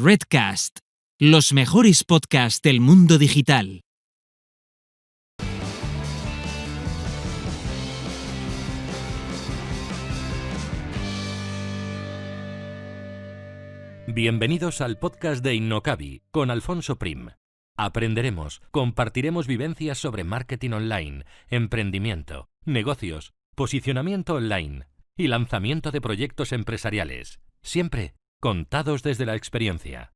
Redcast, los mejores podcasts del mundo digital. Bienvenidos al podcast de Innocabi con Alfonso Prim. Aprenderemos, compartiremos vivencias sobre marketing online, emprendimiento, negocios, posicionamiento online y lanzamiento de proyectos empresariales, siempre contados desde la experiencia.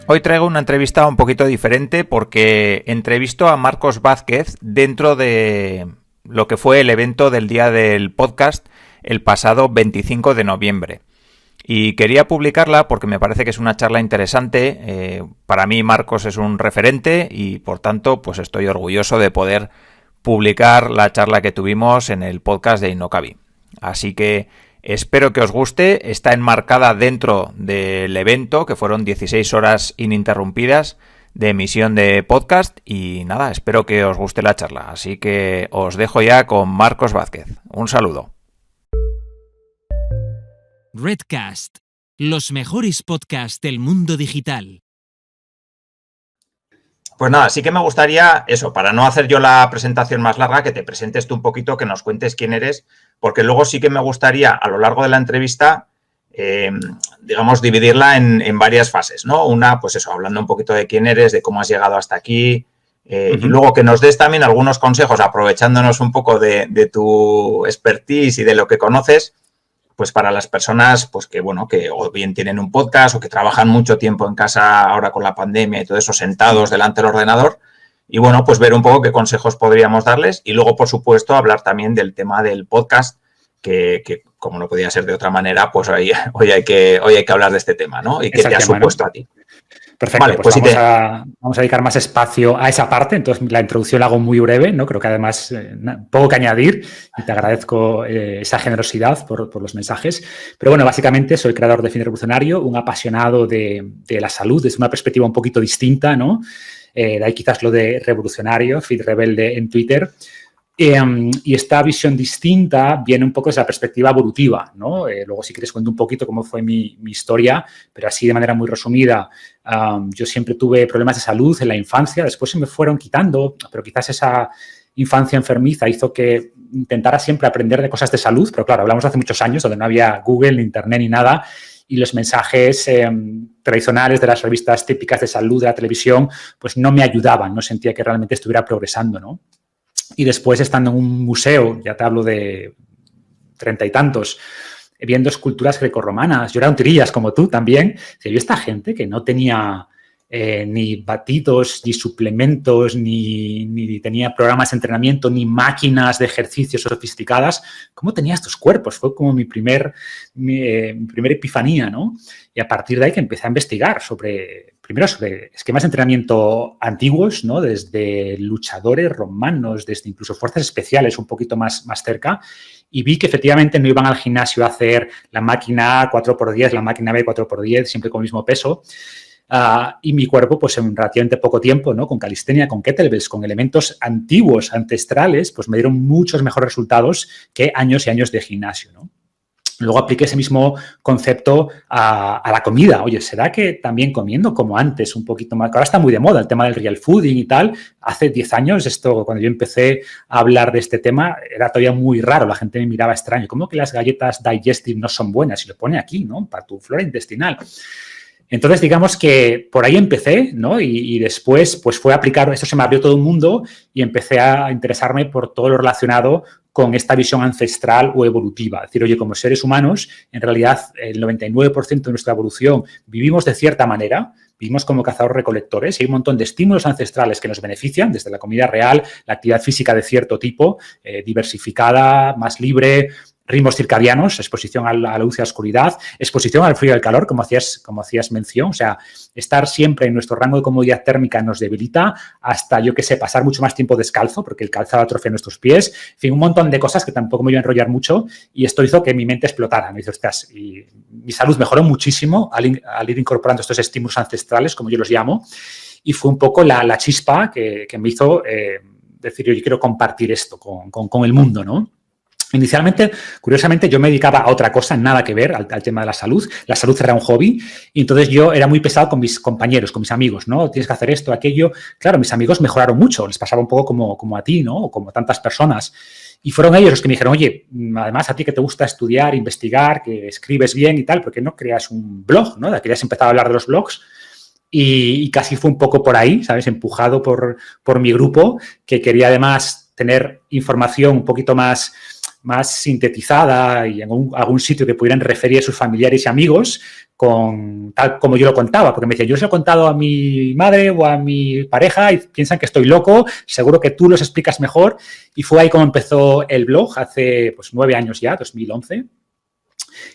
Hoy traigo una entrevista un poquito diferente porque entrevisto a Marcos Vázquez dentro de lo que fue el evento del día del podcast el pasado 25 de noviembre. Y quería publicarla porque me parece que es una charla interesante. Para mí Marcos es un referente y por tanto pues estoy orgulloso de poder publicar la charla que tuvimos en el podcast de Innocabi. Así que espero que os guste. Está enmarcada dentro del evento, que fueron 16 horas ininterrumpidas de emisión de podcast. Y nada, espero que os guste la charla. Así que os dejo ya con Marcos Vázquez. Un saludo. Redcast, los mejores podcasts del mundo digital. Pues nada, sí que me gustaría eso, para no hacer yo la presentación más larga, que te presentes tú un poquito, que nos cuentes quién eres, porque luego sí que me gustaría a lo largo de la entrevista, digamos, dividirla en varias fases, ¿no? Una, pues eso, hablando un poquito de quién eres, de cómo has llegado hasta aquí, y luego que nos des también algunos consejos, aprovechándonos un poco de tu expertise y de lo que conoces, pues para las personas pues que, bueno, que o bien tienen un podcast o que trabajan mucho tiempo en casa ahora con la pandemia y todo eso, sentados delante del ordenador. Y, bueno, pues ver un poco qué consejos podríamos darles. Y luego, por supuesto, hablar también del tema del podcast, que como no podía ser de otra manera, pues hoy hay que hablar de este tema, ¿no? Y qué te ha supuesto a ti. Perfecto, vale, pues vamos a dedicar más espacio a esa parte. Entonces, la introducción la hago muy breve, ¿no? Creo que además poco que añadir y te agradezco esa generosidad por los mensajes. Pero bueno, básicamente soy creador de Feed Revolucionario, un apasionado de la salud desde una perspectiva un poquito distinta, ¿no? De ahí quizás lo de revolucionario, Feed Rebelde en Twitter. Y esta visión distinta viene un poco desde la perspectiva evolutiva, ¿no? Luego, si quieres, cuento un poquito cómo fue mi historia, pero así de manera muy resumida. Yo siempre tuve problemas de salud en la infancia, después se me fueron quitando, pero quizás esa infancia enfermiza hizo que intentara siempre aprender de cosas de salud, pero claro, hablamos de hace muchos años, donde no había Google, ni Internet, ni nada, y los mensajes tradicionales de las revistas típicas de salud de la televisión, pues no me ayudaban, no sentía que realmente estuviera progresando, ¿no? Y después, estando en un museo, ya te hablo de 30 y tantos, viendo esculturas grecorromanas, yo era un tirillas como tú también, yo esta gente que no tenía ni batidos, ni suplementos, ni tenía programas de entrenamiento, ni máquinas de ejercicio sofisticadas, ¿cómo tenía estos cuerpos? Fue como mi primera epifanía, ¿no? Y a partir de ahí que empecé a investigar primero sobre esquemas de entrenamiento antiguos, ¿no? Desde luchadores romanos, desde incluso fuerzas especiales un poquito más cerca, y vi que efectivamente no iban al gimnasio a hacer la máquina A 4x10, la máquina B 4x10, siempre con el mismo peso. Y mi cuerpo, pues en relativamente poco tiempo, ¿no? Con calistenia, con kettlebells, con elementos antiguos, ancestrales, pues me dieron muchos mejores resultados que años y años de gimnasio, ¿no? Luego apliqué ese mismo concepto a la comida. Oye, ¿será que también comiendo como antes un poquito más? Ahora está muy de moda el tema del real fooding y tal. Hace 10 años, cuando yo empecé a hablar de este tema, era todavía muy raro. La gente me miraba extraño. ¿Cómo que las galletas digestive no son buenas? Y lo pone aquí, ¿no? Para tu flora intestinal. Entonces, digamos que por ahí empecé, ¿no? Y después, pues fue a aplicar, esto se me abrió todo el mundo y empecé a interesarme por todo lo relacionado con esta visión ancestral o evolutiva. Es decir, oye, como seres humanos, en realidad el 99% de nuestra evolución vivimos de cierta manera, vivimos como cazadores-recolectores y hay un montón de estímulos ancestrales que nos benefician, desde la comida real, la actividad física de cierto tipo, diversificada, más libre, ritmos circadianos, exposición a la luz y a la oscuridad, exposición al frío y al calor, como hacías mención. O sea, estar siempre en nuestro rango de comodidad térmica nos debilita hasta, yo qué sé, pasar mucho más tiempo descalzo, porque el calzado atrofia nuestros pies. En fin, un montón de cosas que tampoco me iba a enrollar mucho y esto hizo que mi mente explotara. Me dice, ostras, y mi salud mejoró muchísimo al ir incorporando estos estímulos ancestrales, como yo los llamo, y fue un poco la chispa que me hizo decir, yo quiero compartir esto con el mundo, ¿no? Inicialmente, curiosamente, yo me dedicaba a otra cosa, nada que ver al tema de la salud. La salud era un hobby y entonces yo era muy pesado con mis compañeros, con mis amigos, ¿no? Tienes que hacer esto, aquello. Claro, mis amigos mejoraron mucho, les pasaba un poco como a ti, ¿no? O como a tantas personas. Y fueron ellos los que me dijeron, oye, además a ti que te gusta estudiar, investigar, que escribes bien y tal, ¿por qué no creas un blog, ¿no? Querías empezar a hablar de los blogs. Y casi fue un poco por ahí, ¿sabes? Empujado por mi grupo, que quería además tener información un poquito más sintetizada y en algún sitio que pudieran referir a sus familiares y amigos tal como yo lo contaba, porque me decía, yo se lo he contado a mi madre o a mi pareja y piensan que estoy loco, seguro que tú los explicas mejor. Y fue ahí como empezó el blog hace 9 años ya, 2011.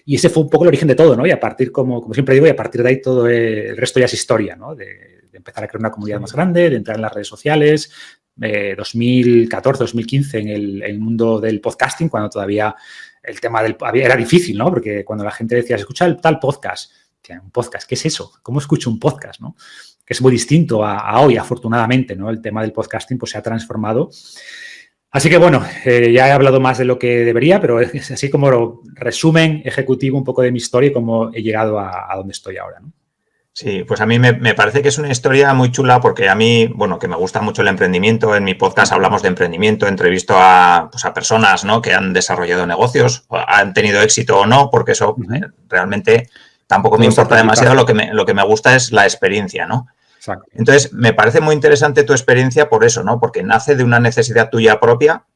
Y ese fue un poco el origen de todo, ¿no? Y a partir, como siempre digo, y a partir de ahí todo el resto ya es historia, ¿no? De empezar a crear una comunidad más grande, de entrar en las redes sociales, 2014, 2015 en el mundo del podcasting, cuando todavía el tema era difícil, ¿no? Porque cuando la gente decía, escucha el tal podcast, un podcast, ¿qué es eso? ¿Cómo escucho un podcast, no? Que es muy distinto a hoy, afortunadamente, ¿no? El tema del podcasting pues se ha transformado. Así que, bueno, ya he hablado más de lo que debería, pero es así como resumen ejecutivo un poco de mi historia y cómo he llegado a donde estoy ahora, ¿no? Sí, pues a mí me parece que es una historia muy chula porque a mí, bueno, que me gusta mucho el emprendimiento. En mi podcast hablamos de emprendimiento, entrevisto a personas, ¿no? Que han desarrollado negocios, han tenido éxito o no, porque eso realmente tampoco me importa demasiado. Lo que me gusta es la experiencia, ¿no? Exacto. Entonces, me parece muy interesante tu experiencia por eso, ¿no? Porque nace de una necesidad tuya propia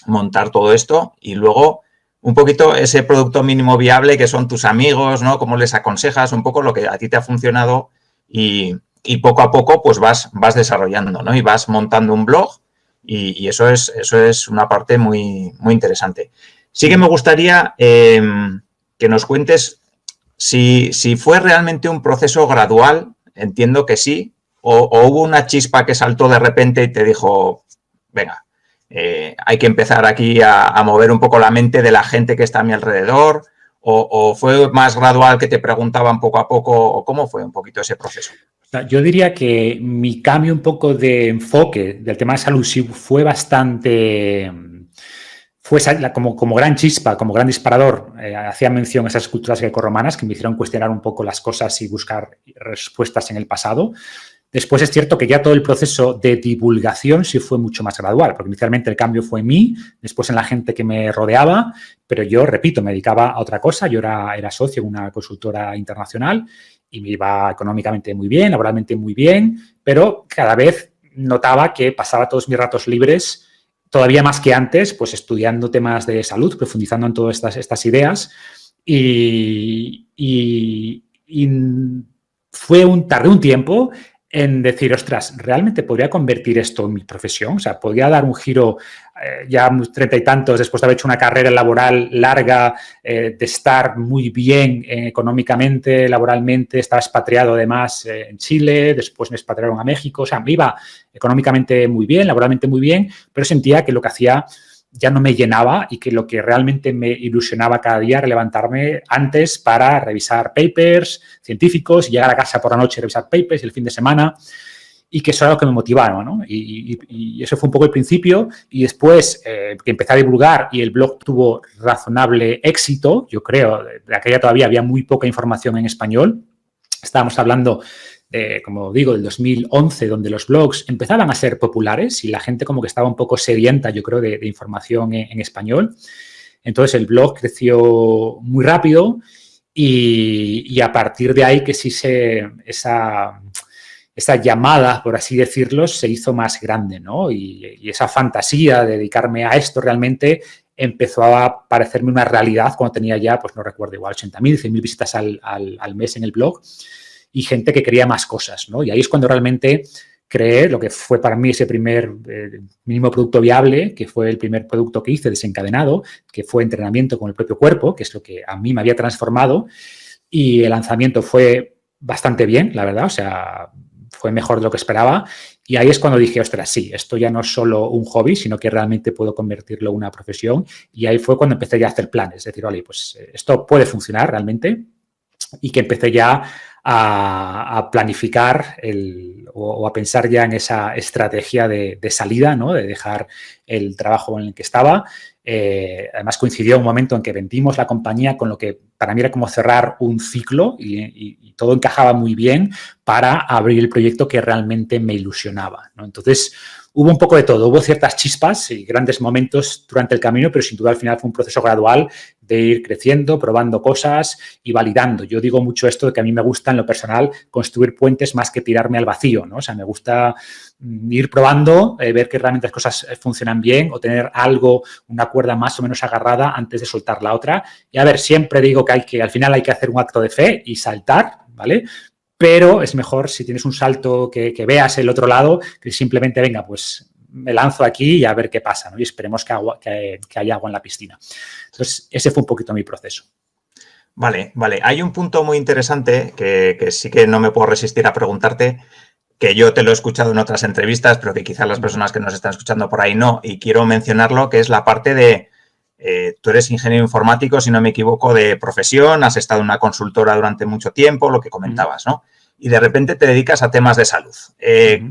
montar todo esto y luego un poquito ese producto mínimo viable que son tus amigos, ¿no? Cómo les aconsejas, un poco lo que a ti te ha funcionado y poco a poco pues vas desarrollando, ¿no? Y vas montando un blog y eso es una parte muy, muy interesante. Sí que me gustaría que nos cuentes si fue realmente un proceso gradual, entiendo que sí, o hubo una chispa que saltó de repente y te dijo, venga, hay que empezar aquí a mover un poco la mente de la gente que está a mi alrededor, o fue más gradual que te preguntaban poco a poco, o cómo fue un poquito ese proceso. Yo diría que mi cambio un poco de enfoque del tema de salud sí fue bastante, fue como gran chispa, como gran disparador. Hacía mención a esas culturas grecorromanas que me hicieron cuestionar un poco las cosas y buscar respuestas en el pasado. Después es cierto que ya todo el proceso de divulgación sí fue mucho más gradual, porque inicialmente el cambio fue en mí, después en la gente que me rodeaba, pero yo, repito, me dedicaba a otra cosa. Yo era socio en una consultora internacional y me iba económicamente muy bien, laboralmente muy bien, pero cada vez notaba que pasaba todos mis ratos libres, todavía más que antes, pues estudiando temas de salud, profundizando en todas estas ideas y tardé un tiempo en decir, ostras, ¿realmente podría convertir esto en mi profesión? O sea, ¿podría dar un giro ya 30 y tantos después de haber hecho una carrera laboral larga, de estar muy bien económicamente, laboralmente? Estaba expatriado además en Chile, después me expatriaron a México. O sea, me iba económicamente muy bien, laboralmente muy bien, pero sentía que lo que hacía ya no me llenaba y que lo que realmente me ilusionaba cada día era levantarme antes para revisar papers científicos y llegar a casa por la noche y revisar papers y el fin de semana, y que eso era lo que me motivaba, ¿no? Y eso fue un poco el principio. Y después que empecé a divulgar y el blog tuvo razonable éxito, yo creo, de aquella todavía había muy poca información en español. Estábamos hablando como digo, del 2011, donde los blogs empezaban a ser populares y la gente como que estaba un poco sedienta, yo creo, de información en español. Entonces el blog creció muy rápido y a partir de ahí que sí esa llamada, por así decirlo, se hizo más grande, ¿no? Y esa fantasía de dedicarme a esto realmente empezó a parecerme una realidad cuando tenía ya, pues no recuerdo, igual 80.000, 100.000 visitas al mes en el blog. Y gente que quería más cosas, ¿no? Y ahí es cuando realmente creé lo que fue para mí ese primer mínimo producto viable, que fue el primer producto que hice desencadenado, que fue entrenamiento con el propio cuerpo, que es lo que a mí me había transformado. Y el lanzamiento fue bastante bien, la verdad, o sea, fue mejor de lo que esperaba. Y ahí es cuando dije, ostras, sí, esto ya no es solo un hobby, sino que realmente puedo convertirlo en una profesión. Y ahí fue cuando empecé ya a hacer planes, es decir, vale, pues esto puede funcionar realmente. Y que empecé ya a planificar o a pensar ya en esa estrategia de salida, ¿no? De dejar el trabajo en el que estaba. Además, coincidió un momento en que vendimos la compañía, con lo que para mí era como cerrar un ciclo y todo encajaba muy bien para abrir el proyecto que realmente me ilusionaba, ¿no? Entonces, hubo un poco de todo. Hubo ciertas chispas y grandes momentos durante el camino, pero sin duda al final fue un proceso gradual de ir creciendo, probando cosas y validando. Yo digo mucho esto de que a mí me gusta en lo personal construir puentes más que tirarme al vacío, ¿no? O sea, me gusta ir probando, ver que realmente las cosas funcionan bien o tener algo, una cuerda más o menos agarrada antes de soltar la otra. Y a ver, siempre digo que al final hay que hacer un acto de fe y saltar, ¿vale? Pero es mejor si tienes un salto que veas el otro lado, que simplemente, venga, pues me lanzo aquí y a ver qué pasa, ¿no? Y esperemos que haya agua en la piscina. Entonces, ese fue un poquito mi proceso. Vale. Hay un punto muy interesante que sí que no me puedo resistir a preguntarte, que yo te lo he escuchado en otras entrevistas, pero que quizás las personas que nos están escuchando por ahí no, y quiero mencionarlo, que es la parte de, tú eres ingeniero informático, si no me equivoco, de profesión, has estado en una consultora durante mucho tiempo, lo que comentabas, ¿no? Y de repente te dedicas a temas de salud.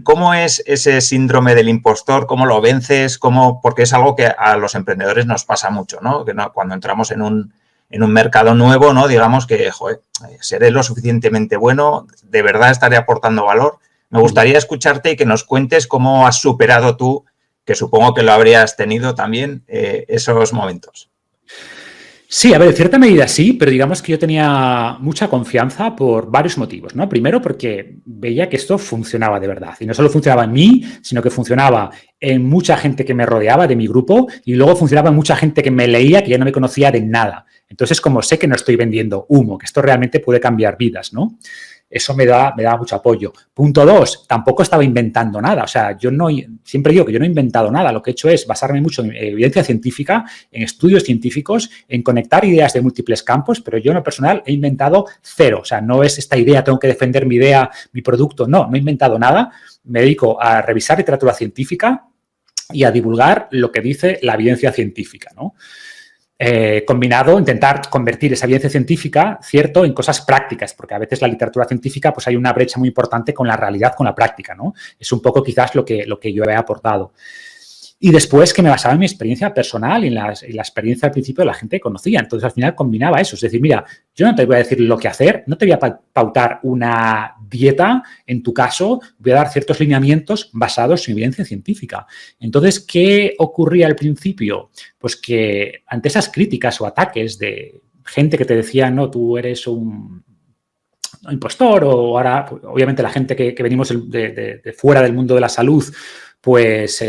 ¿Cómo es ese síndrome del impostor? ¿Cómo lo vences? Porque es algo que a los emprendedores nos pasa mucho, ¿no? Que cuando entramos en un mercado nuevo, ¿no? Digamos que, joder, seré lo suficientemente bueno, de verdad estaré aportando valor. Me gustaría escucharte y que nos cuentes cómo has superado tú, que supongo que lo habrías tenido también, esos momentos. Sí, a ver, en cierta medida sí, pero digamos que yo tenía mucha confianza por varios motivos, ¿no? Primero, porque veía que esto funcionaba de verdad. Y no solo funcionaba en mí, sino que funcionaba en mucha gente que me rodeaba de mi grupo y luego funcionaba en mucha gente que me leía, que ya no me conocía de nada. Entonces, como sé que no estoy vendiendo humo, que esto realmente puede cambiar vidas, ¿no? Eso me da mucho apoyo. Punto 2, tampoco estaba inventando nada. O sea, siempre digo que yo no he inventado nada. Lo que he hecho es basarme mucho en evidencia científica, en estudios científicos, en conectar ideas de múltiples campos, pero yo en lo personal he inventado cero. O sea, no es esta idea, tengo que defender mi idea, mi producto. No he inventado nada. Me dedico a revisar literatura científica y a divulgar lo que dice la evidencia científica, ¿no? Combinado, intentar convertir esa evidencia científica, cierto, en cosas prácticas, porque a veces la literatura científica, pues hay una brecha muy importante con la realidad, con la práctica, ¿no? Es un poco quizás lo que yo he aportado. Y después que me basaba en mi experiencia personal y en la experiencia al principio de la gente que conocía. Entonces, al final combinaba eso. Es decir, mira, yo no te voy a decir lo que hacer, no te voy a pautar una dieta, en tu caso, voy a dar ciertos lineamientos basados en evidencia científica. Entonces, ¿qué ocurría al principio? Pues que ante esas críticas o ataques de gente que te decía, no, tú eres un impostor, o ahora, obviamente, la gente que venimos de fuera del mundo de la salud, pues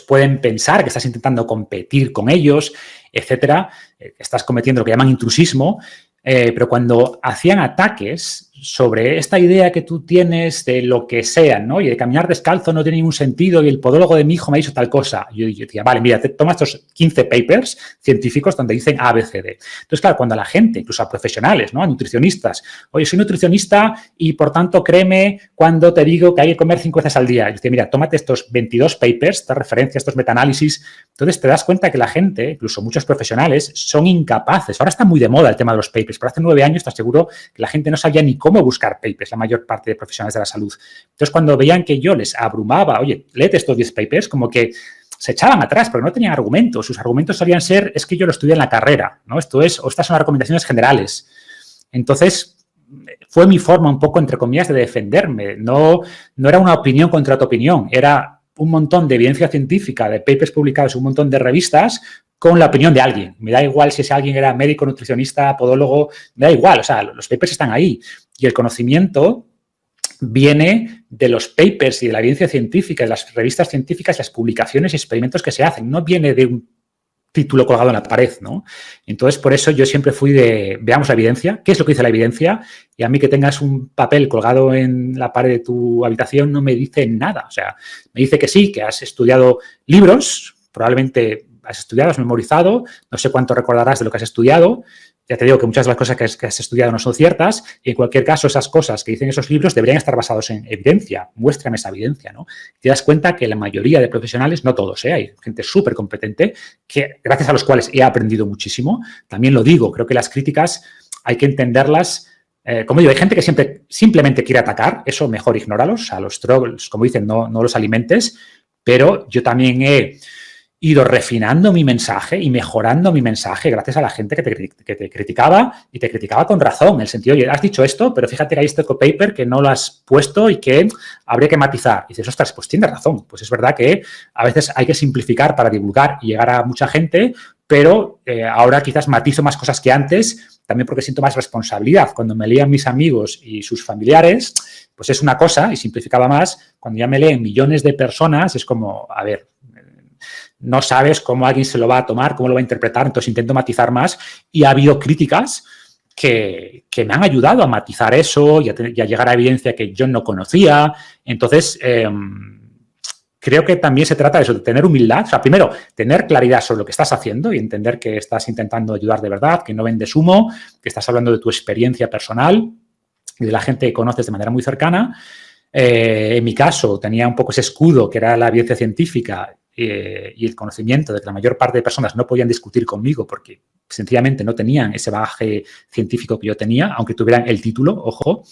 pueden pensar que estás intentando competir con ellos, etcétera, estás cometiendo lo que llaman intrusismo, pero cuando hacían ataques sobre esta idea que tú tienes de lo que sea, ¿no? Y de caminar descalzo no tiene ningún sentido y el podólogo de mi hijo me ha dicho tal cosa. Yo decía, vale, mira, toma estos 15 papers científicos donde dicen A, B, C, D. Entonces, claro, cuando a la gente, incluso a profesionales, ¿no? A nutricionistas, oye, soy nutricionista y, por tanto, créeme cuando te digo que hay que comer 5 veces al día. Yo decía, mira, tómate estos 22 papers, estas referencias, estos metaanálisis. Entonces, te das cuenta que la gente, incluso muchos profesionales, son incapaces. Ahora está muy de moda el tema de los papers, pero hace 9 años te aseguro que la gente no sabía ni cómo buscar papers, la mayor parte de profesionales de la salud. Entonces, cuando veían que yo les abrumaba, oye, léete estos 10 papers, como que se echaban atrás, porque no tenían argumentos. Sus argumentos solían ser, es que yo lo estudié en la carrera, ¿no? Esto es, o estas son las recomendaciones generales. Entonces, fue mi forma un poco, entre comillas, de defenderme. No era una opinión contra tu opinión, era un montón de evidencia científica, de papers publicados en un montón de revistas, con la opinión de alguien. Me da igual si ese alguien era médico, nutricionista, podólogo, me da igual. O sea, los papers están ahí. Y el conocimiento viene de los papers y de la evidencia científica, de las revistas científicas, las publicaciones y experimentos que se hacen. No viene de un título colgado en la pared, ¿no? Entonces, por eso yo siempre fui de, veamos la evidencia, qué es lo que dice la evidencia, y a mí que tengas un papel colgado en la pared de tu habitación no me dice nada. O sea, me dice que sí, que has estudiado libros, probablemente has estudiado, has memorizado, no sé cuánto recordarás de lo que has estudiado. Ya te digo que muchas de las cosas que has estudiado no son ciertas, y en cualquier caso esas cosas que dicen esos libros deberían estar basados en evidencia. Muéstrame esa evidencia, ¿no? Te das cuenta que la mayoría de profesionales, no todos, hay gente súper competente, que gracias a los cuales he aprendido muchísimo. También lo digo, creo que las críticas hay que entenderlas Como digo, hay gente que simplemente quiere atacar, eso mejor ignóralos, a los trolls, como dicen, no los alimentes, pero yo también he ido refinando mi mensaje y mejorando mi mensaje gracias a la gente que te criticaba y te criticaba con razón, en el sentido, oye, has dicho esto, pero fíjate que hay este paper que no lo has puesto y que habría que matizar. Y dices, ostras, pues tienes razón. Pues es verdad que a veces hay que simplificar para divulgar y llegar a mucha gente, pero ahora quizás matizo más cosas que antes, también porque siento más responsabilidad. Cuando me leían mis amigos y sus familiares, pues es una cosa y simplificaba más. Cuando ya me leen millones de personas, es como, a ver, no sabes cómo alguien se lo va a tomar, cómo lo va a interpretar, entonces intento matizar más y ha habido críticas que me han ayudado a matizar eso y a llegar a evidencia que yo no conocía. Entonces, creo que también se trata de eso, de tener humildad. O sea, primero, tener claridad sobre lo que estás haciendo y entender que estás intentando ayudar de verdad, que no vendes humo, que estás hablando de tu experiencia personal y de la gente que conoces de manera muy cercana. En mi caso, tenía un poco ese escudo que era la evidencia científica y el conocimiento de que la mayor parte de personas no podían discutir conmigo porque sencillamente no tenían ese bagaje científico que yo tenía, aunque tuvieran el título, ojo,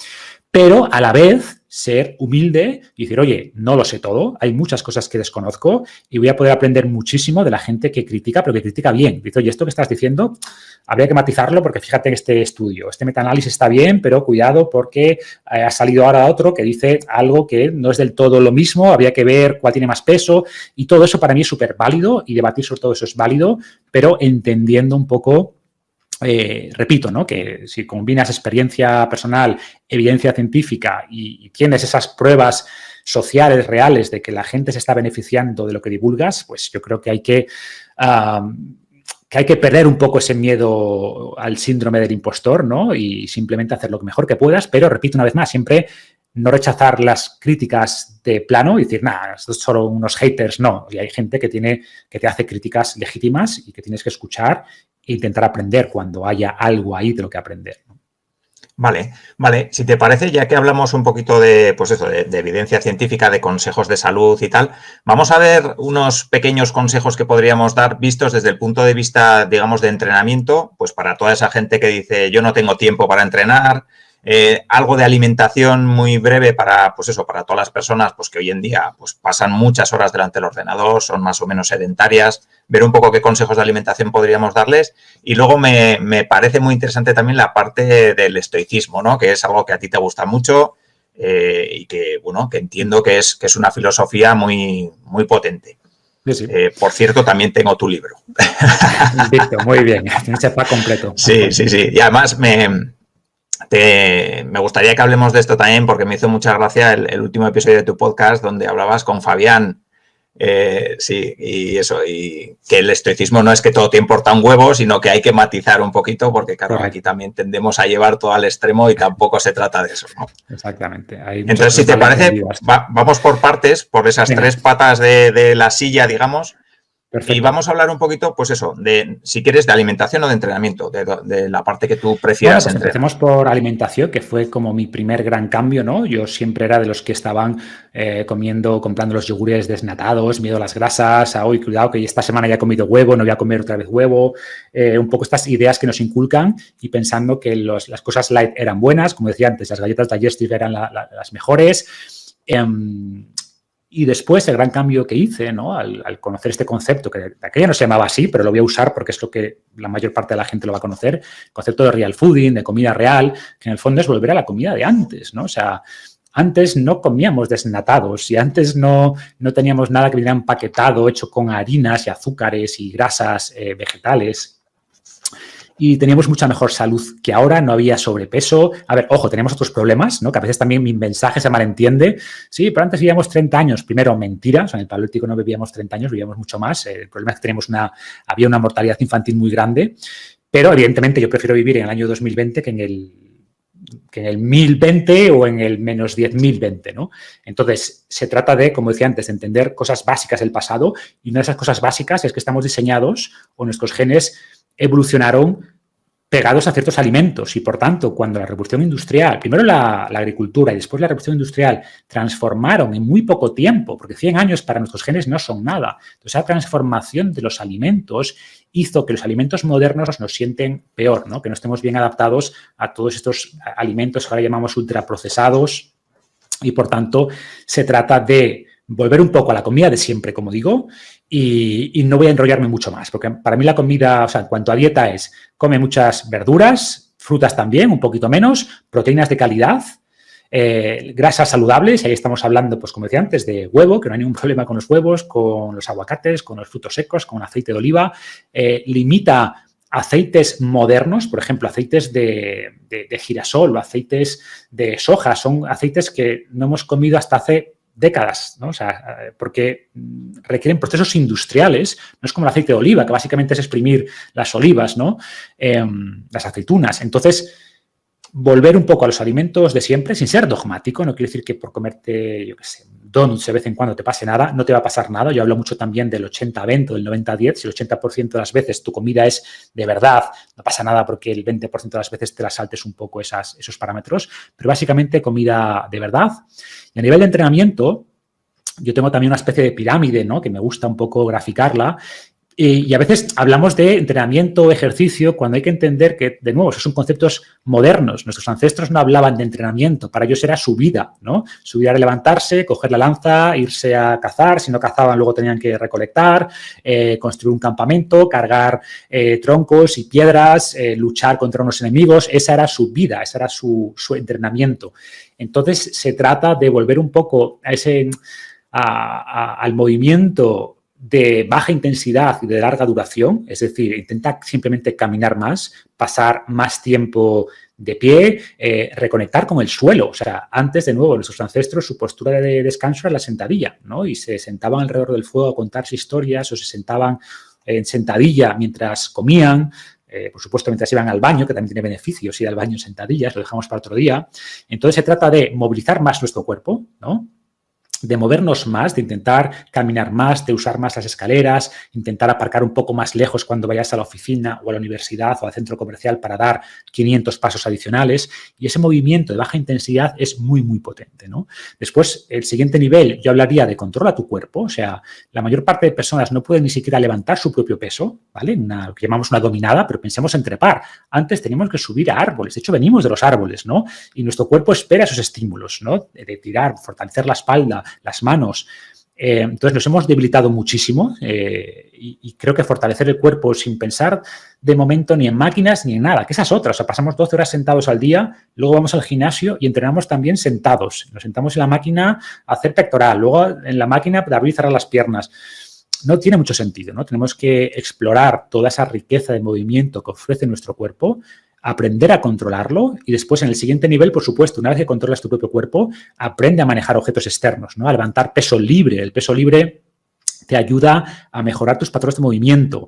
pero a la vez ser humilde y decir, oye, no lo sé todo, hay muchas cosas que desconozco y voy a poder aprender muchísimo de la gente que critica, pero que critica bien. Dice, oye, esto que estás diciendo habría que matizarlo porque fíjate en este estudio, este metaanálisis está bien, pero cuidado porque ha salido ahora otro que dice algo que no es del todo lo mismo, habría que ver cuál tiene más peso y todo eso para mí es súper válido y debatir sobre todo eso es válido, pero entendiendo un poco. Repito, ¿no? Que si combinas experiencia personal, evidencia científica y tienes esas pruebas sociales reales de que la gente se está beneficiando de lo que divulgas, pues yo creo que hay que perder un poco ese miedo al síndrome del impostor, ¿no? Y simplemente hacer lo mejor que puedas, pero repito una vez más, siempre no rechazar las críticas de plano y decir, nada, estos son solo unos haters, no. Y hay gente que te hace críticas legítimas y que tienes que escuchar e intentar aprender cuando haya algo ahí de lo que aprender, ¿no? Vale. Si te parece, ya que hablamos un poquito de, pues eso, de evidencia científica, de consejos de salud y tal, vamos a ver unos pequeños consejos que podríamos dar vistos desde el punto de vista, digamos, de entrenamiento, pues para toda esa gente que dice, yo no tengo tiempo para entrenar, algo de alimentación muy breve para, pues eso, para todas las personas pues que hoy en día pues pasan muchas horas delante del ordenador, son más o menos sedentarias, ver un poco qué consejos de alimentación podríamos darles. Y luego me parece muy interesante también la parte del estoicismo, ¿no? Que es algo que a ti te gusta mucho y que, bueno, que entiendo que es una filosofía muy, muy potente. Sí. Por cierto, también tengo tu libro. Listo, muy bien, tienes el pack completo. Sí. Y además me gustaría que hablemos de esto también porque me hizo mucha gracia el último episodio de tu podcast donde hablabas con Fabián. Sí, y eso, y que el estoicismo no es que todo te importa un huevo, sino que hay que matizar un poquito porque, claro, correcto, aquí también tendemos a llevar todo al extremo y tampoco se trata de eso, ¿no? Exactamente. Entonces, si te parece, vamos por partes, por esas tres patas de la silla, digamos. Perfecto. Y vamos a hablar un poquito, pues eso, de si quieres de alimentación o de entrenamiento, de la parte que tú prefieras. Bueno, pues empecemos por alimentación, que fue como mi primer gran cambio, ¿no? Yo siempre era de los que estaban comprando los yogures desnatados, miedo a las grasas, hoy cuidado que esta semana ya he comido huevo, no voy a comer otra vez huevo, un poco estas ideas que nos inculcan y pensando que las cosas light eran buenas, como decía antes, las galletas digestive eran las mejores. Y después el gran cambio que hice, ¿no? Al conocer este concepto, que de aquella no se llamaba así, pero lo voy a usar porque es lo que la mayor parte de la gente lo va a conocer, el concepto de real fooding, de comida real, que en el fondo es volver a la comida de antes, ¿no? O sea, antes no comíamos desnatados y antes no teníamos nada que viniera empaquetado, hecho con harinas y azúcares y grasas vegetales. Y teníamos mucha mejor salud que ahora, no había sobrepeso. A ver, ojo, tenemos otros problemas, ¿no? Que a veces también mi mensaje se malentiende. Sí, pero antes vivíamos 30 años. Primero, mentira. O sea, en el Paleolítico no vivíamos 30 años, vivíamos mucho más. El problema es que había una mortalidad infantil muy grande. Pero, evidentemente, yo prefiero vivir en el año 2020 que en el 1020 o en el menos 10.020, ¿no? Entonces, se trata de, como decía antes, entender cosas básicas del pasado. Y una de esas cosas básicas es que estamos diseñados o nuestros genes evolucionaron pegados a ciertos alimentos y, por tanto, cuando la revolución industrial, primero la agricultura y después la revolución industrial, transformaron en muy poco tiempo, porque 100 años para nuestros genes no son nada. Entonces, esa transformación de los alimentos hizo que los alimentos modernos nos sienten peor, ¿no? Que no estemos bien adaptados a todos estos alimentos que ahora llamamos ultraprocesados y, por tanto, se trata de volver un poco a la comida de siempre, como digo, y no voy a enrollarme mucho más, porque para mí la comida, o sea, en cuanto a dieta es, come muchas verduras, frutas también, un poquito menos, proteínas de calidad, grasas saludables, y ahí estamos hablando, pues como decía antes, de huevo, que no hay ningún problema con los huevos, con los aguacates, con los frutos secos, con aceite de oliva, limita aceites modernos, por ejemplo, aceites de girasol o aceites de soja, son aceites que no hemos comido hasta hace décadas, ¿no? O sea, porque requieren procesos industriales, no es como el aceite de oliva, que básicamente es exprimir las olivas, ¿no? Las aceitunas. Entonces, volver un poco a los alimentos de siempre, sin ser dogmático, no quiere decir que por comerte, yo qué sé, donuts de vez en cuando te pase nada, no te va a pasar nada. Yo hablo mucho también del 80-20 o del 90-10. Si el 80% de las veces tu comida es de verdad, no pasa nada porque el 20% de las veces te las saltes un poco esos parámetros, pero básicamente comida de verdad. Y a nivel de entrenamiento, yo tengo también una especie de pirámide, ¿no? Que me gusta un poco graficarla. Y a veces hablamos de entrenamiento, ejercicio, cuando hay que entender que, de nuevo, esos son conceptos modernos. Nuestros ancestros no hablaban de entrenamiento, para ellos era su vida, ¿no? Su vida era levantarse, coger la lanza, irse a cazar, si no cazaban luego tenían que recolectar, construir un campamento, cargar troncos y piedras, luchar contra unos enemigos. Esa era su vida, ese era su entrenamiento. Entonces, se trata de volver un poco al movimiento de baja intensidad y de larga duración, es decir, intenta simplemente caminar más, pasar más tiempo de pie, reconectar con el suelo. O sea, antes, de nuevo, nuestros ancestros, su postura de descanso era la sentadilla, ¿no? Y se sentaban alrededor del fuego a contarse historias o se sentaban en sentadilla mientras comían. Por supuesto, mientras iban al baño, que también tiene beneficios ir al baño en sentadillas, lo dejamos para otro día. Entonces, se trata de movilizar más nuestro cuerpo, ¿no? De movernos más, de intentar caminar más, de usar más las escaleras, intentar aparcar un poco más lejos cuando vayas a la oficina o a la universidad o al centro comercial para dar 500 pasos adicionales. Y ese movimiento de baja intensidad es muy, muy potente, ¿no? Después, el siguiente nivel, yo hablaría de controla tu cuerpo. O sea, la mayor parte de personas no pueden ni siquiera levantar su propio peso, ¿vale? Lo que llamamos una dominada, pero pensemos en trepar. Antes teníamos que subir a árboles. De hecho, venimos de los árboles, ¿no? Y nuestro cuerpo espera esos estímulos, ¿no? De tirar, fortalecer la espalda, las manos. Entonces nos hemos debilitado muchísimo y creo que fortalecer el cuerpo sin pensar de momento ni en máquinas ni en nada, que esa es otra. O sea, pasamos 12 horas sentados al día, luego vamos al gimnasio y entrenamos también sentados. Nos sentamos en la máquina a hacer pectoral, luego en la máquina de abrir y cerrar las piernas. No tiene mucho sentido, ¿no? Tenemos que explorar toda esa riqueza de movimiento que ofrece nuestro cuerpo, aprender a controlarlo y después en el siguiente nivel, por supuesto, una vez que controlas tu propio cuerpo, aprende a manejar objetos externos, ¿no? A levantar peso libre. El peso libre te ayuda a mejorar tus patrones de movimiento.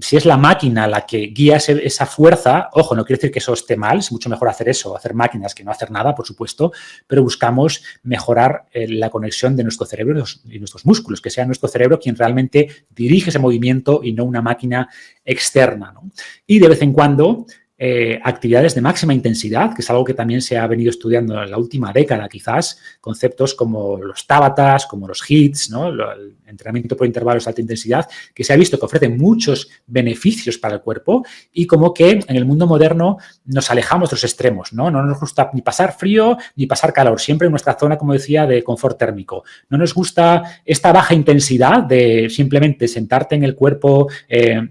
Si es la máquina la que guía esa fuerza, ojo, no quiere decir que eso esté mal, es mucho mejor hacer eso, hacer máquinas que no hacer nada, por supuesto, pero buscamos mejorar la conexión de nuestro cerebro y nuestros músculos, que sea nuestro cerebro quien realmente dirige ese movimiento y no una máquina externa, ¿no? Y de vez en cuando actividades de máxima intensidad, que es algo que también se ha venido estudiando en la última década quizás, conceptos como los Tabatas, como los HIITs, ¿no? El entrenamiento por intervalos de alta intensidad, que se ha visto que ofrecen muchos beneficios para el cuerpo y como que en el mundo moderno nos alejamos de los extremos, ¿no? No nos gusta ni pasar frío ni pasar calor, siempre en nuestra zona, como decía, de confort térmico. No nos gusta esta baja intensidad de simplemente sentarte en el cuerpo,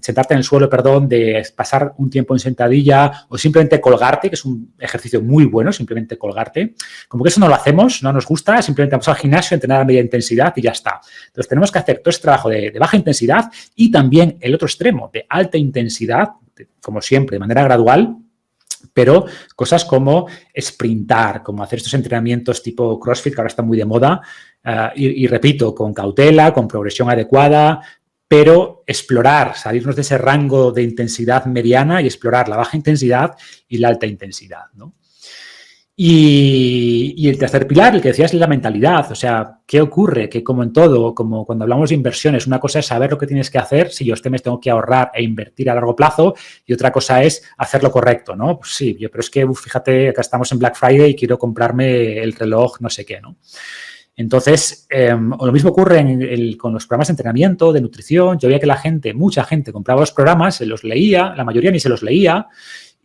sentarte en el suelo, perdón, de pasar un tiempo en sentadilla o simplemente colgarte, que es un ejercicio muy bueno, simplemente colgarte. Como que eso no lo hacemos, no nos gusta, simplemente vamos al gimnasio, entrenar a media intensidad y ya está. Entonces tenemos que hacer todo este trabajo de baja intensidad y también el otro extremo, de alta intensidad, como siempre, de manera gradual, pero cosas como sprintar, como hacer estos entrenamientos tipo CrossFit, que ahora está muy de moda, y repito, con cautela, con progresión adecuada, pero explorar, salirnos de ese rango de intensidad mediana y explorar la baja intensidad y la alta intensidad, ¿no? Y el tercer pilar, el que decías, es la mentalidad. O sea, ¿qué ocurre? Que como en todo, como cuando hablamos de inversiones, una cosa es saber lo que tienes que hacer, si yo este mes tengo que ahorrar e invertir a largo plazo, y otra cosa es hacer lo correcto, ¿no? Pues sí, pero es que, fíjate, acá estamos en Black Friday y quiero comprarme el reloj no sé qué, ¿no? Entonces, lo mismo ocurre con los programas de entrenamiento, de nutrición. Yo veía que mucha gente compraba los programas, se los leía, la mayoría ni se los leía,